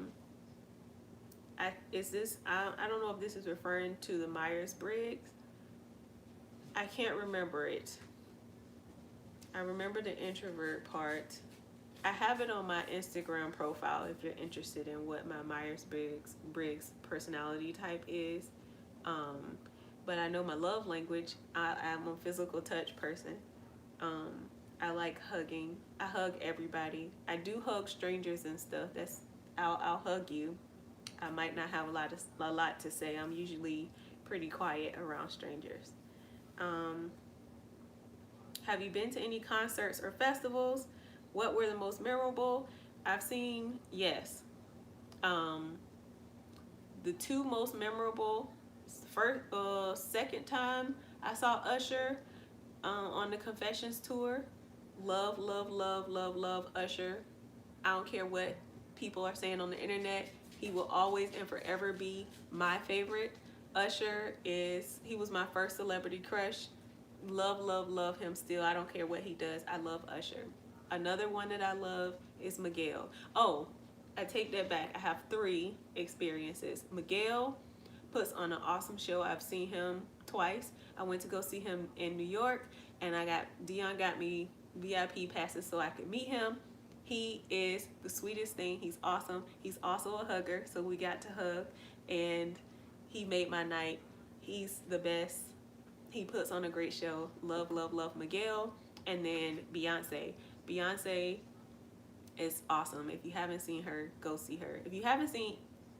don't know if this is referring to the Myers-Briggs. I can't remember it. I remember the introvert part. I have it on my Instagram profile if you're interested in what my Myers-Briggs personality type is. But I know my love language. I'm a physical touch person. I like hugging. I hug everybody. I do hug strangers and stuff. I'll hug you. I might not have a lot to say. I'm usually pretty quiet around strangers. Have you been to any concerts or festivals? What were the most memorable? I've seen, yes. The two most memorable, second time I saw Usher on the Confessions tour. Love, love, love, love, love Usher. I don't care what people are saying on the internet. He will always and forever be my favorite. He was my first celebrity crush. Love, love, love him still. I don't care what he does. I love Usher. Another one that I love is Miguel. Oh, I take that back. I have 3 experiences. Miguel puts on an awesome show. I've seen him twice. I went to go see him in New York, and Dion got me VIP passes so I could meet him. He is the sweetest thing. He's awesome. He's also a hugger, so we got to hug, and he made my night. He's the best. He puts on a great show. Love, love, love Miguel. And then Beyonce. Beyonce is awesome. If you haven't seen her, go see her. If you haven't seen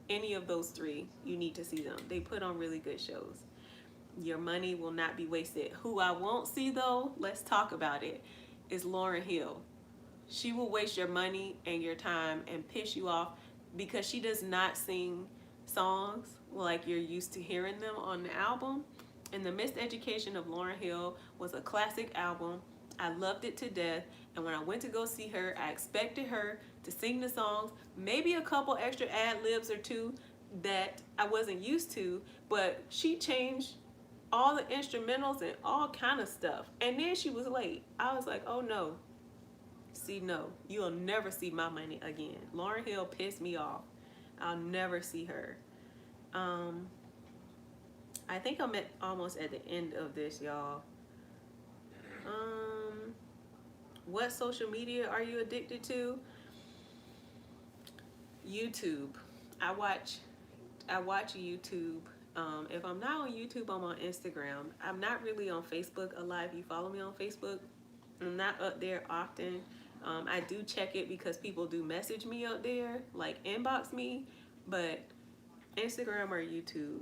any of those 3, you need to see them. They put on really good shows. Your money will not be wasted. Who I won't see though, let's talk about it, is Lauryn Hill. She will waste your money and your time and piss you off because she does not sing songs like you're used to hearing them on the album. And The Miseducation of Lauryn Hill was a classic album. I loved it to death. And when I went to go see her, I expected her to sing the songs, maybe a couple extra ad-libs or 2 that I wasn't used to, but she changed all the instrumentals and all kind of stuff. And then she was late. I was like, oh no. See, no, you'll never see my money again. Lauryn Hill pissed me off. I'll never see her. I think I'm almost at the end of this, y'all. What social media are you addicted to? YouTube. I watch YouTube. If I'm not on YouTube, I'm on Instagram. I'm not really on Facebook a lot. If you follow me on Facebook, I'm not up there often. I do check it because people do message me up there, like inbox me, but Instagram or YouTube.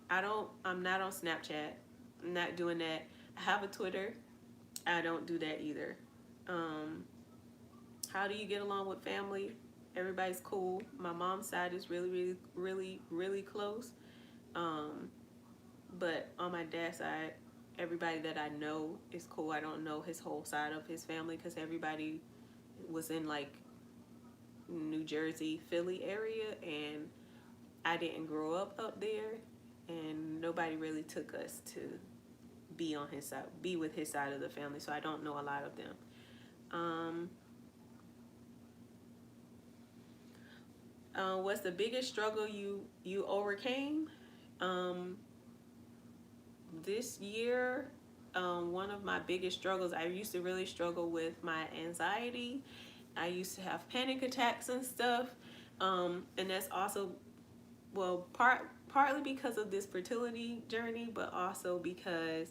I'm not on Snapchat. I'm not doing that. I have a Twitter. I don't do that either. How do you get along with family? Everybody's cool. My mom's side is really, really, really, really close. But on my dad's side, everybody that I know is cool. I don't know his whole side of his family because everybody was in like New Jersey, Philly area, and I didn't grow up there, and nobody really took us to be on his side, be with his side of the family. So I don't know a lot of them. What's the biggest struggle you overcame? This year, one of my biggest struggles, I used to really struggle with my anxiety. I used to have panic attacks and stuff. And that's also, well, partly because of this fertility journey, but also because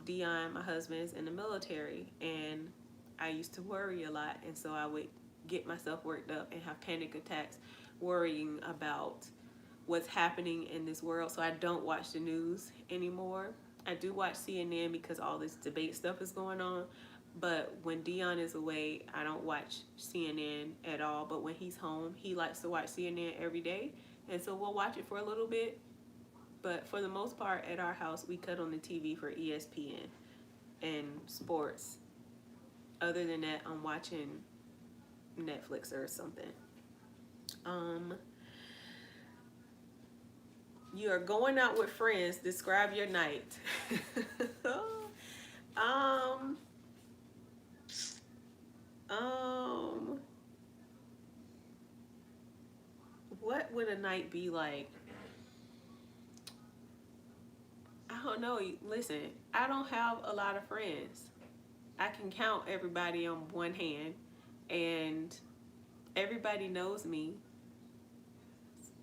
Dion, my husband, is in the military, and I used to worry a lot, and so I would get myself worked up and have panic attacks worrying about what's happening in this world. So I don't watch the news anymore. I do watch CNN because all this debate stuff is going on, but when Dion is away, I don't watch CNN at all. But when he's home, he likes to watch CNN every day, and so we'll watch it for a little bit. But for the most part, at our house, we cut on the TV for ESPN and sports. Other than that, I'm watching Netflix or something. You are going out with friends. Describe your night. um, what would a night be like? I don't know. Listen, I don't have a lot of friends. I can count everybody on one hand, and everybody knows me.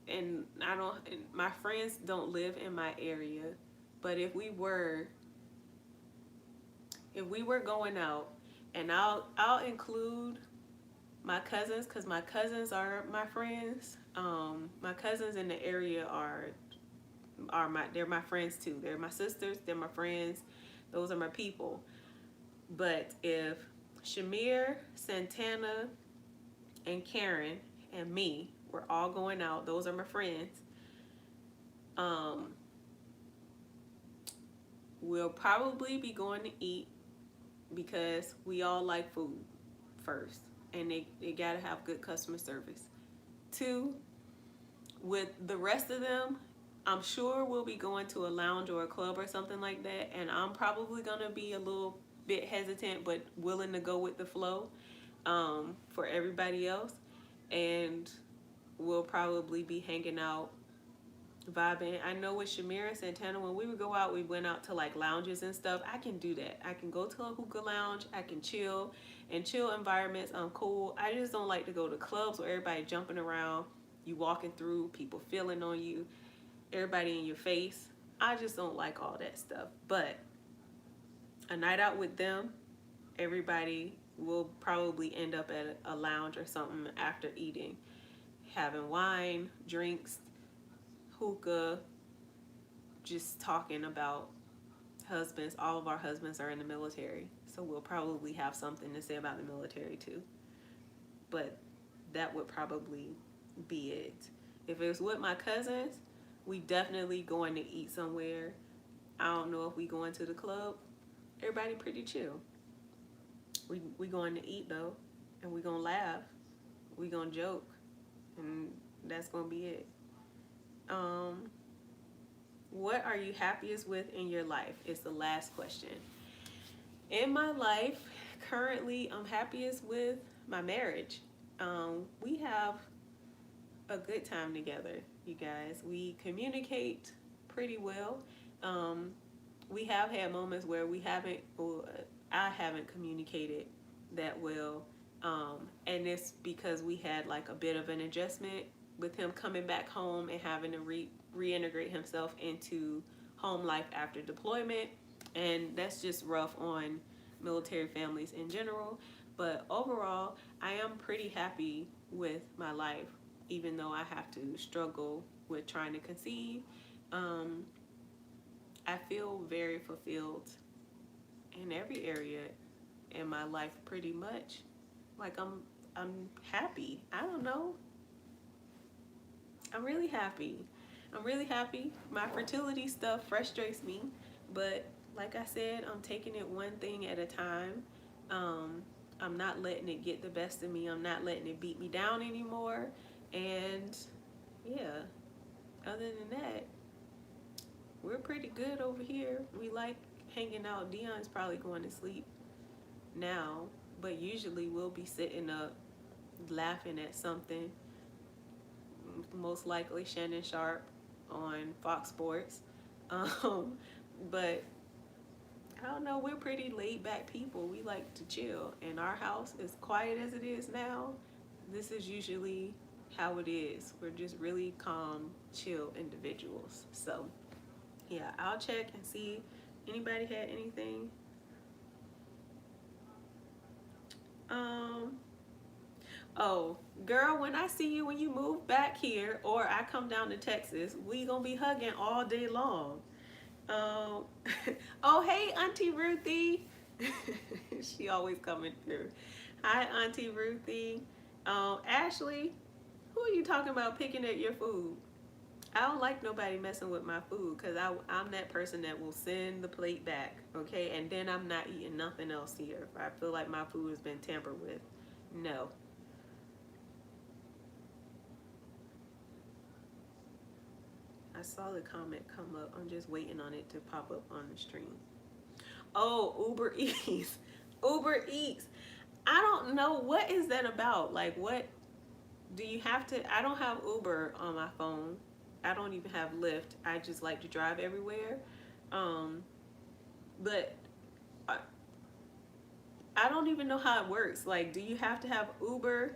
And my friends don't live in my area, but if we were going out, and I'll include my cousins, because my cousins are my friends. My cousins in the area are they're my friends too. They're my sisters, they're my friends, those are my people. But if Shamir, Santana, and Karen and me were all going out, those are my friends, we'll probably be going to eat, because we all like food first, and they gotta have good customer service. Two, with the rest of them, I'm sure we'll be going to a lounge or a club or something like that, and I'm probably gonna be a little bit hesitant but willing to go with the flow for everybody else. And we'll probably be hanging out, vibing. I know with Shamira and Santana, when we would go out, we went out to like lounges and stuff. I can do that. I can go to a hookah lounge. I can chill. In chill environments, I'm cool. I just don't like to go to clubs where everybody jumping around, you walking through, people feeling on you, everybody in your face. I just don't like all that stuff. But a night out with them, everybody will probably end up at a lounge or something after eating, having wine, drinks, hookah, just talking about husbands. All of our husbands are in the military, so we'll probably have something to say about the military too. But that would probably be it. If it was with my cousins, we definitely going to eat somewhere. I don't know if we going to the club. Everybody pretty chill. We going to eat though, and we gonna laugh. We gonna joke, and that's gonna be it. What are you happiest with in your life is the last question. In my life, currently, I'm happiest with my marriage. We have a good time together, you guys. We communicate pretty well. We have had moments where I haven't communicated that well. And it's because we had like a bit of an adjustment with him coming back home and having to reintegrate himself into home life after deployment. And that's just rough on military families in general. But overall, I am pretty happy with my life, even though I have to struggle with trying to conceive. I feel very fulfilled in every area in my life, pretty much. Like I'm happy. I don't know. I'm really happy. I'm really happy. My fertility stuff frustrates me, but like I said, I'm taking it one thing at a time. I'm not letting it get the best of me. I'm not letting it beat me down anymore. And yeah, other than that, we're pretty good over here. We like hanging out. Dion's probably going to sleep now, but usually we'll be sitting up laughing at something. Most likely Shannon Sharp on Fox Sports. But I don't know, we're pretty laid back people. We like to chill. And our house, as quiet as it is now, this is usually how it is. We're just really calm, chill individuals. So yeah, I'll check and see anybody had anything. Oh, girl, when I see you when you move back here or I come down to Texas, we gonna be hugging all day long. Um, oh, hey, Auntie Ruthie. She always coming through. Hi, Auntie Ruthie. Ashley, who are you talking about picking at your food? I don't like nobody messing with my food because I'm that person that will send the plate back, okay? And then I'm not eating nothing else here. If I feel like my food has been tampered with. No. I saw the comment come up. I'm just waiting on it to pop up on the stream. Oh, Uber Eats. Uber Eats. I don't know, what is that about? Like, what do you have to? I don't have Uber on my phone. I don't even have Lyft. I just like to drive everywhere. But I don't even know how it works. Like, do you have to have Uber?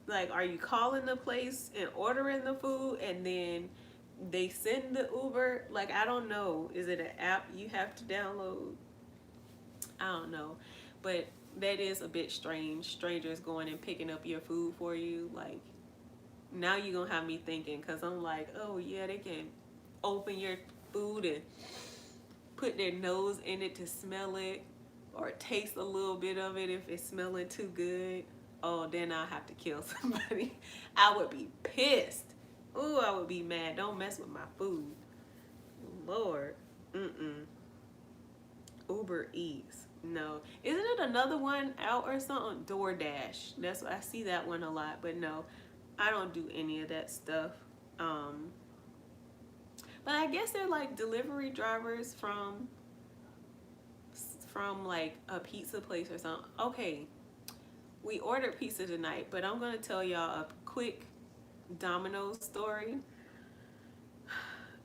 Like, are you calling the place and ordering the food and then they send the Uber? Like, I don't know. Is it an app you have to download? I don't know. But that is a bit strange. Strangers going and picking up your food for you. Like, now you're going to have me thinking, because I'm like, oh, yeah, they can open your food and put their nose in it to smell it or taste a little bit of it if it's smelling too good. Oh, then I'll have to kill somebody. I would be pissed. Ooh, I would be mad. Don't mess with my food. Lord. Uber Eats. No. Isn't it another one out or something? DoorDash. That's I see that one a lot, but no. I don't do any of that stuff. But I guess they're like delivery drivers from like a pizza place or something. Okay. We ordered pizza tonight, but I'm gonna tell y'all a quick Domino's story.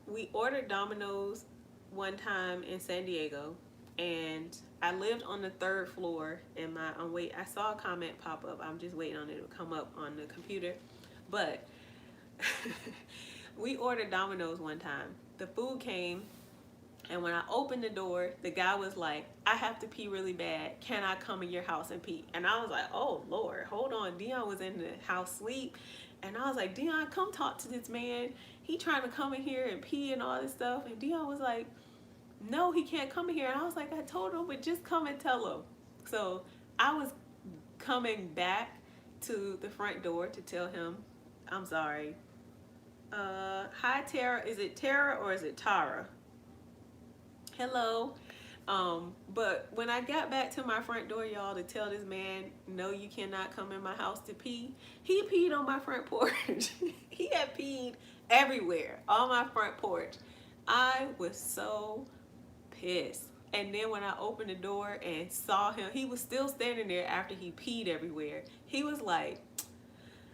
We ordered Domino's one time in San Diego, and I lived on the 3rd floor. And I saw a comment pop up. I'm just waiting on it to come up on the computer. But we ordered Domino's one time. The food came, and when I opened the door, the guy was like, I have to pee really bad. Can I come in your house and pee? And I was like, oh, Lord, hold on. Dion was in the house sleep. And I was like, Dion, come talk to this man. He trying to come in here and pee and all this stuff. And Dion was like, no, he can't come in here. And I was like, I told him, but just come and tell him. So I was coming back to the front door to tell him, I'm sorry. Hi, Tara. Is it Tara or is it Tara? Hello. But when I got back to my front door, y'all, to tell this man, no, you cannot come in my house to pee, he peed on my front porch. He had peed everywhere on my front porch. I was so pissed. And then when I opened the door and saw him, he was still standing there after he peed everywhere. He was like,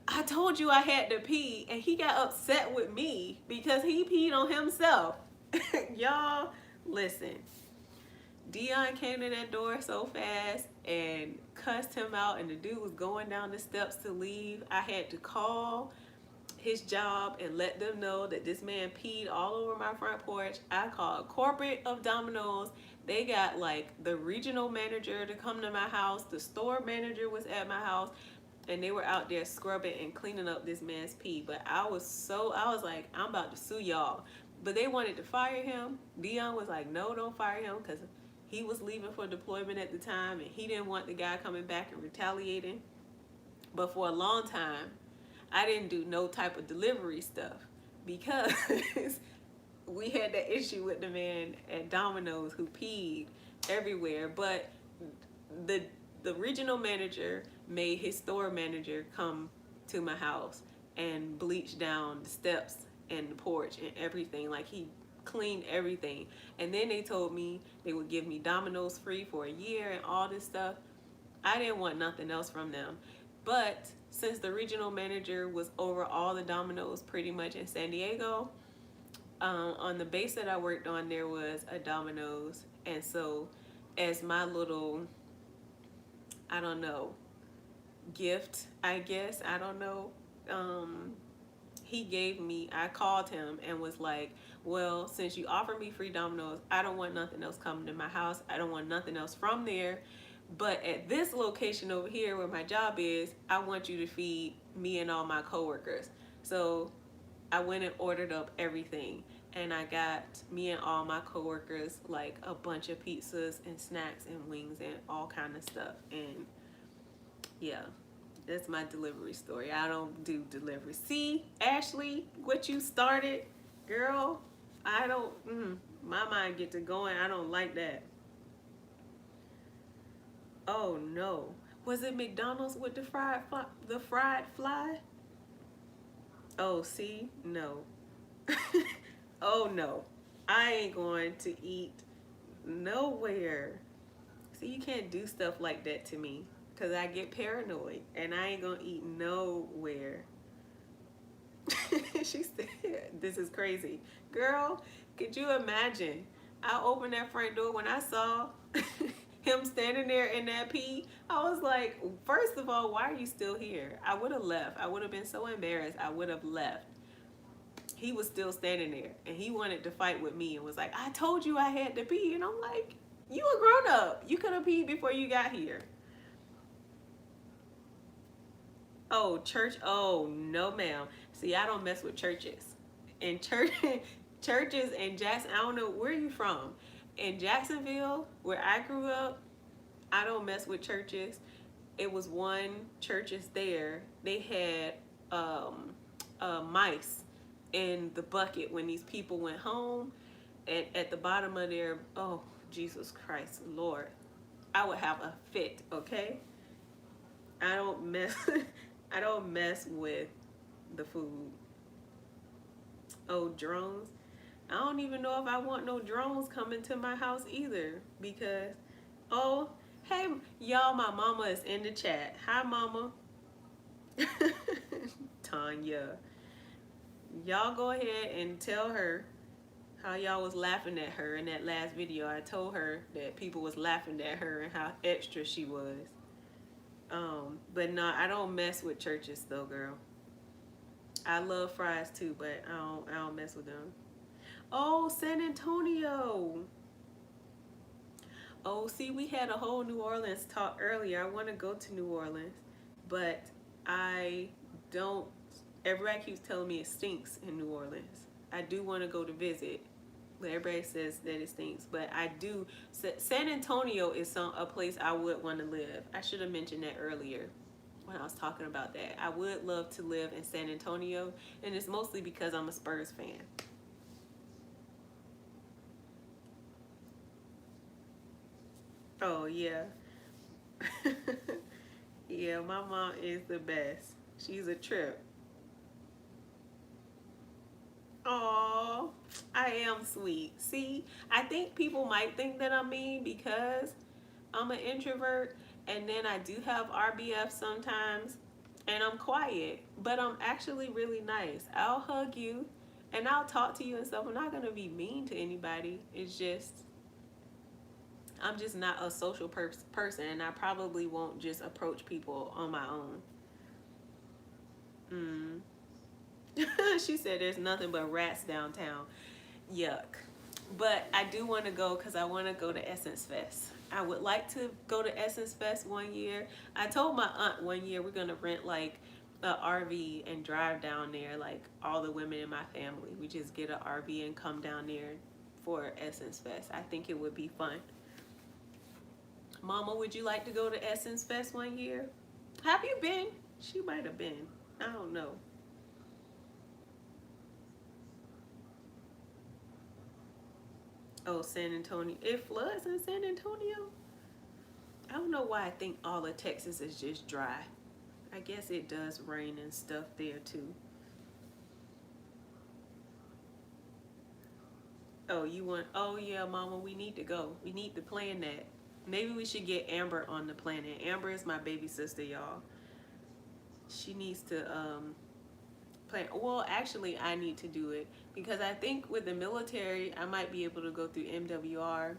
I told you I had to pee. And he got upset with me because he peed on himself. Y'all, listen. Dion came to that door so fast and cussed him out, and the dude was going down the steps to leave. I had to call his job and let them know that this man peed all over my front porch. I called corporate of Domino's. They got like the regional manager to come to my house. The store manager was at my house, and they were out there scrubbing and cleaning up this man's pee. But I was like, I'm about to sue y'all. But they wanted to fire him. Dion was like, no, don't fire him, because he was leaving for deployment at the time, and he didn't want the guy coming back and retaliating. But for a long time, I didn't do no type of delivery stuff because we had that issue with the man at Domino's who peed everywhere. But the regional manager made his store manager come to my house and bleach down the steps and the porch and everything. Like, he cleaned everything. And then they told me they would give me Domino's free for a year and all this stuff. I didn't want nothing else from them. But since the regional manager was over all the Domino's pretty much in San Diego, on the base that I worked on, there was a Domino's. And so as my little, I don't know, gift, I guess, I don't know, he gave me, I called him and was like, well, since you offered me free Domino's, I don't want nothing else coming to my house. I don't want nothing else from there. But at this location over here where my job is, I want you to feed me and all my coworkers. So I went and ordered up everything. And I got me and all my coworkers like a bunch of pizzas and snacks and wings and all kind of stuff. And yeah, that's my delivery story. I don't do delivery. See, Ashley, what you started, girl, I don't, my mind get to going. I don't like that. Oh no. Was it McDonald's with the fried fly? Oh, see? No. Oh no. I ain't going to eat nowhere. See, you can't do stuff like that to me because I get paranoid and I ain't gonna eat nowhere. She said, this is crazy. Girl, could you imagine? I opened that front door when I saw him standing there in that pee. I was like, first of all, why are you still here? I would have left. I would have been so embarrassed. I would have left. He was still standing there and he wanted to fight with me and was like, I told you I had to pee. And I'm like, you a grown up. You could have peed before you got here. Oh, church. Oh, no, ma'am. See, I don't mess with churches. And churches in Jackson, I don't know, where are you from? In Jacksonville, where I grew up, I don't mess with churches. It was one churches there. They had mice in the bucket when these people went home. And at the bottom of their, oh, Jesus Christ, Lord, I would have a fit, okay? I don't mess I don't mess with the food. Oh, drones. I don't even know if I want no drones coming to my house either because, oh, hey, y'all, my mama is in the chat. Hi, mama. Taunya. Y'all go ahead and tell her how y'all was laughing at her in that last video. I told her that people was laughing at her and how extra she was. But no, I don't mess with churches though, girl. I love fries too, but I don't mess with them. Oh, San Antonio. Oh, see, we had a whole New Orleans talk earlier. I want to go to New Orleans, but I don't. Everybody keeps telling me it stinks in New Orleans. I do want to go to visit, but everybody says that it stinks. But I do. San Antonio is a place I would want to live. I should have mentioned that earlier when I was talking about that. I would love to live in San Antonio, and it's mostly because I'm a Spurs fan. Oh, yeah. Yeah, my mom is the best. She's a trip. Oh, I am sweet. See, I think people might think that I'm mean because I'm an introvert and then I do have RBF sometimes and I'm quiet, but I'm actually really nice. I'll hug you and I'll talk to you and stuff. I'm not going to be mean to anybody. It's just, I'm just not a social person and I probably won't just approach people on my own. She said there's nothing but rats downtown. Yuck. But I do want to go because I want to go to Essence Fest. I would like to go to Essence Fest one year. I told my aunt one year we're going to rent like a RV and drive down there, like all the women in my family. We just get an RV and come down there for Essence Fest. I think it would be fun. Mama, would you like to go to Essence Fest one year? Have you been? She might have been. I don't know. Oh, San Antonio. It floods in San Antonio? I don't know why I think all of Texas is just dry. I guess it does rain and stuff there too. Oh, you want? Oh yeah, Mama, we need to go. We need to plan that. Maybe we should get Amber on the planet. Amber is my baby sister, y'all. She needs to plan. Well, actually, I need to do it because I think with the military, I might be able to go through MWR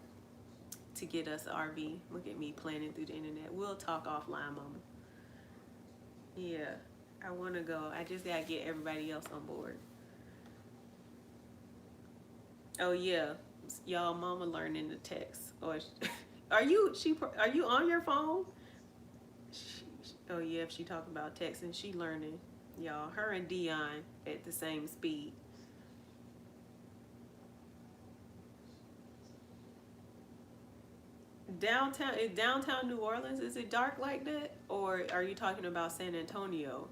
to get us RV. Look at me planning through the internet. We'll talk offline, Mama. Yeah, I want to go. I just gotta get everybody else on board. Oh yeah, y'all, Mama learning the text. Or are you? Are you on your phone? Oh yeah, if she talking about texting, she learning. Y'all, her and Dion at the same speed. Downtown New Orleans, is it dark like that? Or are you talking about San Antonio?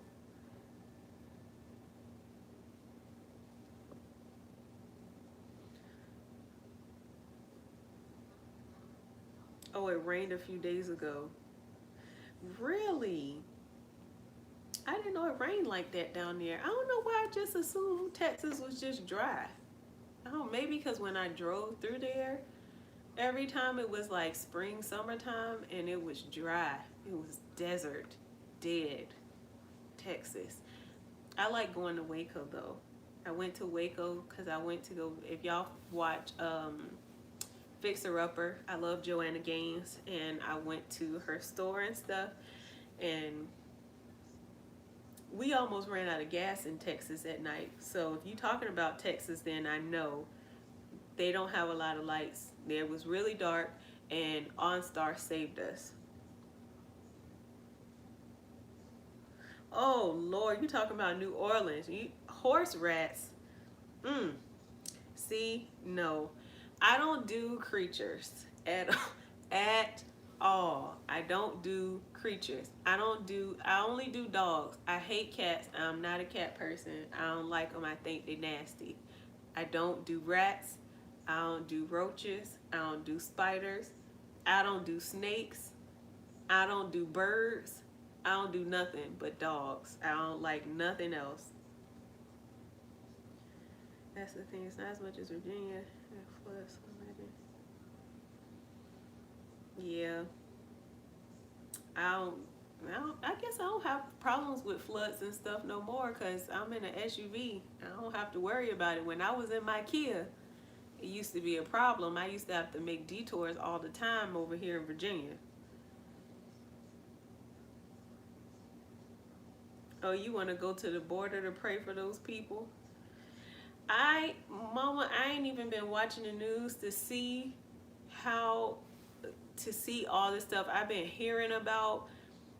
Oh, it rained a few days ago. Really? I didn't know it rained like that down there. I don't know why I just assumed Texas was just dry. Oh, maybe because when I drove through there, every time it was like spring, summertime, and it was dry. It was desert, dead, Texas. I like going to Waco though. I went to Waco because I went to go. If y'all watch Fixer Upper, I love Joanna Gaines, and I went to her store and stuff, and we almost ran out of gas in Texas at night. So if you're talking about Texas, then I know they don't have a lot of lights. It was really dark, and OnStar saved us. Oh Lord, you talking about New Orleans? Horse rats. Mm. See, no, I don't do creatures at all. I don't do creatures. I only do dogs. I hate cats. I'm not a cat person. I don't like them. I think they're nasty. I don't do rats. I don't do roaches. I don't do spiders. I don't do snakes. I don't do birds. I don't do nothing but dogs. I don't like nothing else. That's the thing. It's not as much as Virginia. Plus, yeah. I guess I don't have problems with floods and stuff no more because I'm in an SUV. I don't have to worry about it. When I was in my Kia, it used to be a problem. I used to have to make detours all the time over here in Virginia. Oh, you want to go to the border to pray for those people? Mama, I ain't even been watching the news to see how, to see all this stuff I've been hearing about,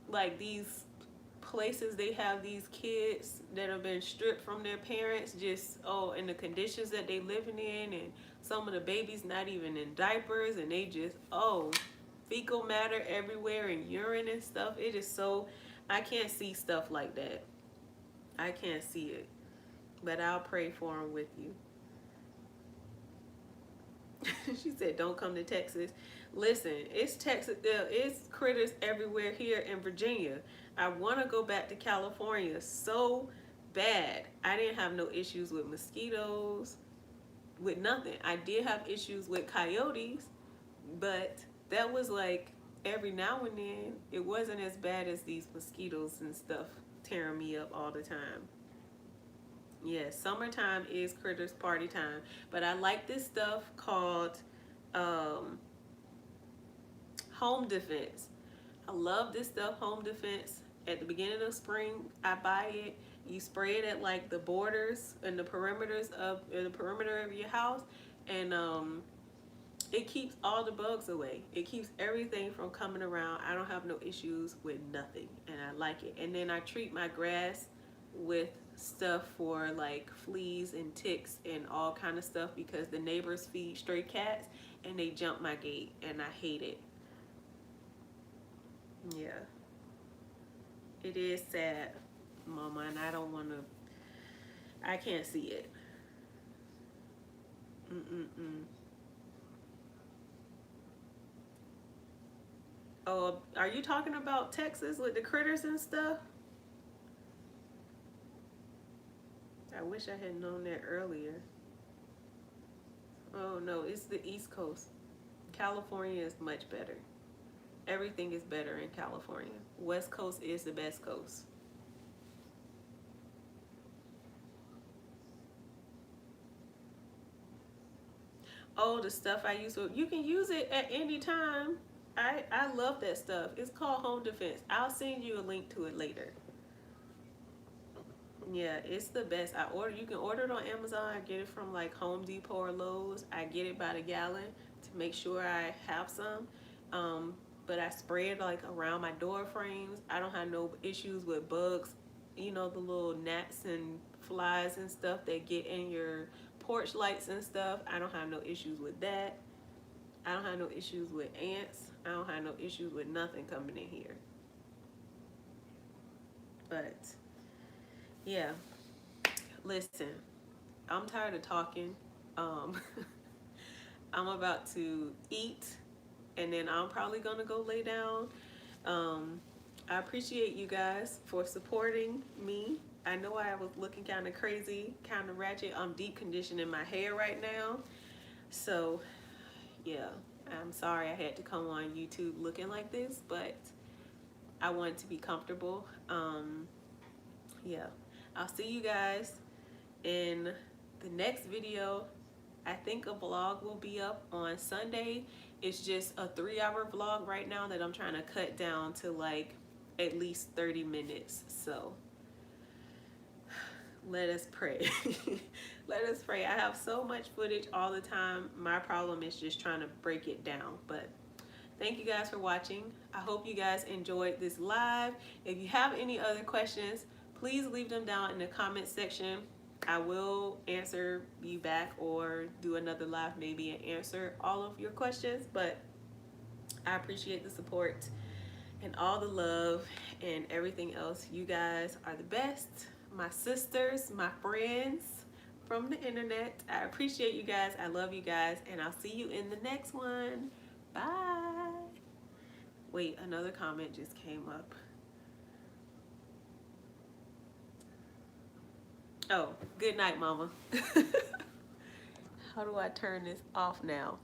like these places they have these kids that have been stripped from their parents, just and the conditions that they living in, and some of the babies not even in diapers, and they just fecal matter everywhere and urine and stuff. It is so, I can't see stuff like that. I can't see it, but I'll pray for them with you. She said, "Don't come to Texas." Listen, it's Texas. It's critters everywhere here in Virginia. I want to go back to California so bad. I didn't have no issues with mosquitoes, with nothing. I did have issues with coyotes, but that was like every now and then. It wasn't as bad as these mosquitoes and stuff tearing me up all the time. Yes, summertime is critters party time. But I like this stuff called um, home defense. I love this stuff, home defense. At the beginning of spring, I buy it. You spray it at like the borders and the perimeters of the perimeter of your house, and it keeps all the bugs away. It keeps everything from coming around. I don't have no issues with nothing, and I like it. And then I treat my grass with stuff for like fleas and ticks and all kind of stuff because the neighbors feed stray cats and they jump my gate, and I hate it. Yeah, it is sad, Mama, and I don't want to. I can't see it. Mm-mm-mm. Oh, are you talking about Texas with the critters and stuff? I wish I had known that earlier. Oh no, it's the East Coast. California is much better. Everything is better in California. West Coast is the best coast. Oh, the stuff I use, you can use it at any time. I love that stuff. It's called home defense. I'll send you a link to it later. Yeah, it's the best. You can order it on Amazon. I get it from like Home Depot or Lowe's. I get it by the gallon to make sure I have some. Um, but I spray it like around my door frames. I don't have no issues with bugs. You know, the little gnats and flies and stuff that get in your porch lights and stuff. I don't have no issues with that. I don't have no issues with ants. I don't have no issues with nothing coming in here. But yeah, listen, I'm tired of talking. Um, I'm about to eat and then I'm probably gonna go lay down. Um, I appreciate you guys for supporting me. I know I was looking kind of crazy, kind of ratchet. I'm deep conditioning my hair right now. So yeah, I'm sorry I had to come on YouTube looking like this, but I wanted to be comfortable. Yeah, I'll see you guys in the next video. I think a vlog will be up on Sunday. It's just a 3-hour vlog right now that I'm trying to cut down to like at least 30 minutes. So let us pray. Let us pray. I have so much footage all the time. My problem is just trying to break it down. But thank you guys for watching. I hope you guys enjoyed this live. If you have any other questions, please leave them down in the comment section. I will answer you back or do another live maybe and answer all of your questions. But I appreciate the support and all the love and everything else. You guys are the best. My sisters, my friends from the internet. I appreciate you guys. I love you guys. And I'll see you in the next one. Bye. Wait, another comment just came up. Oh, good night, mama. How do I turn this off now?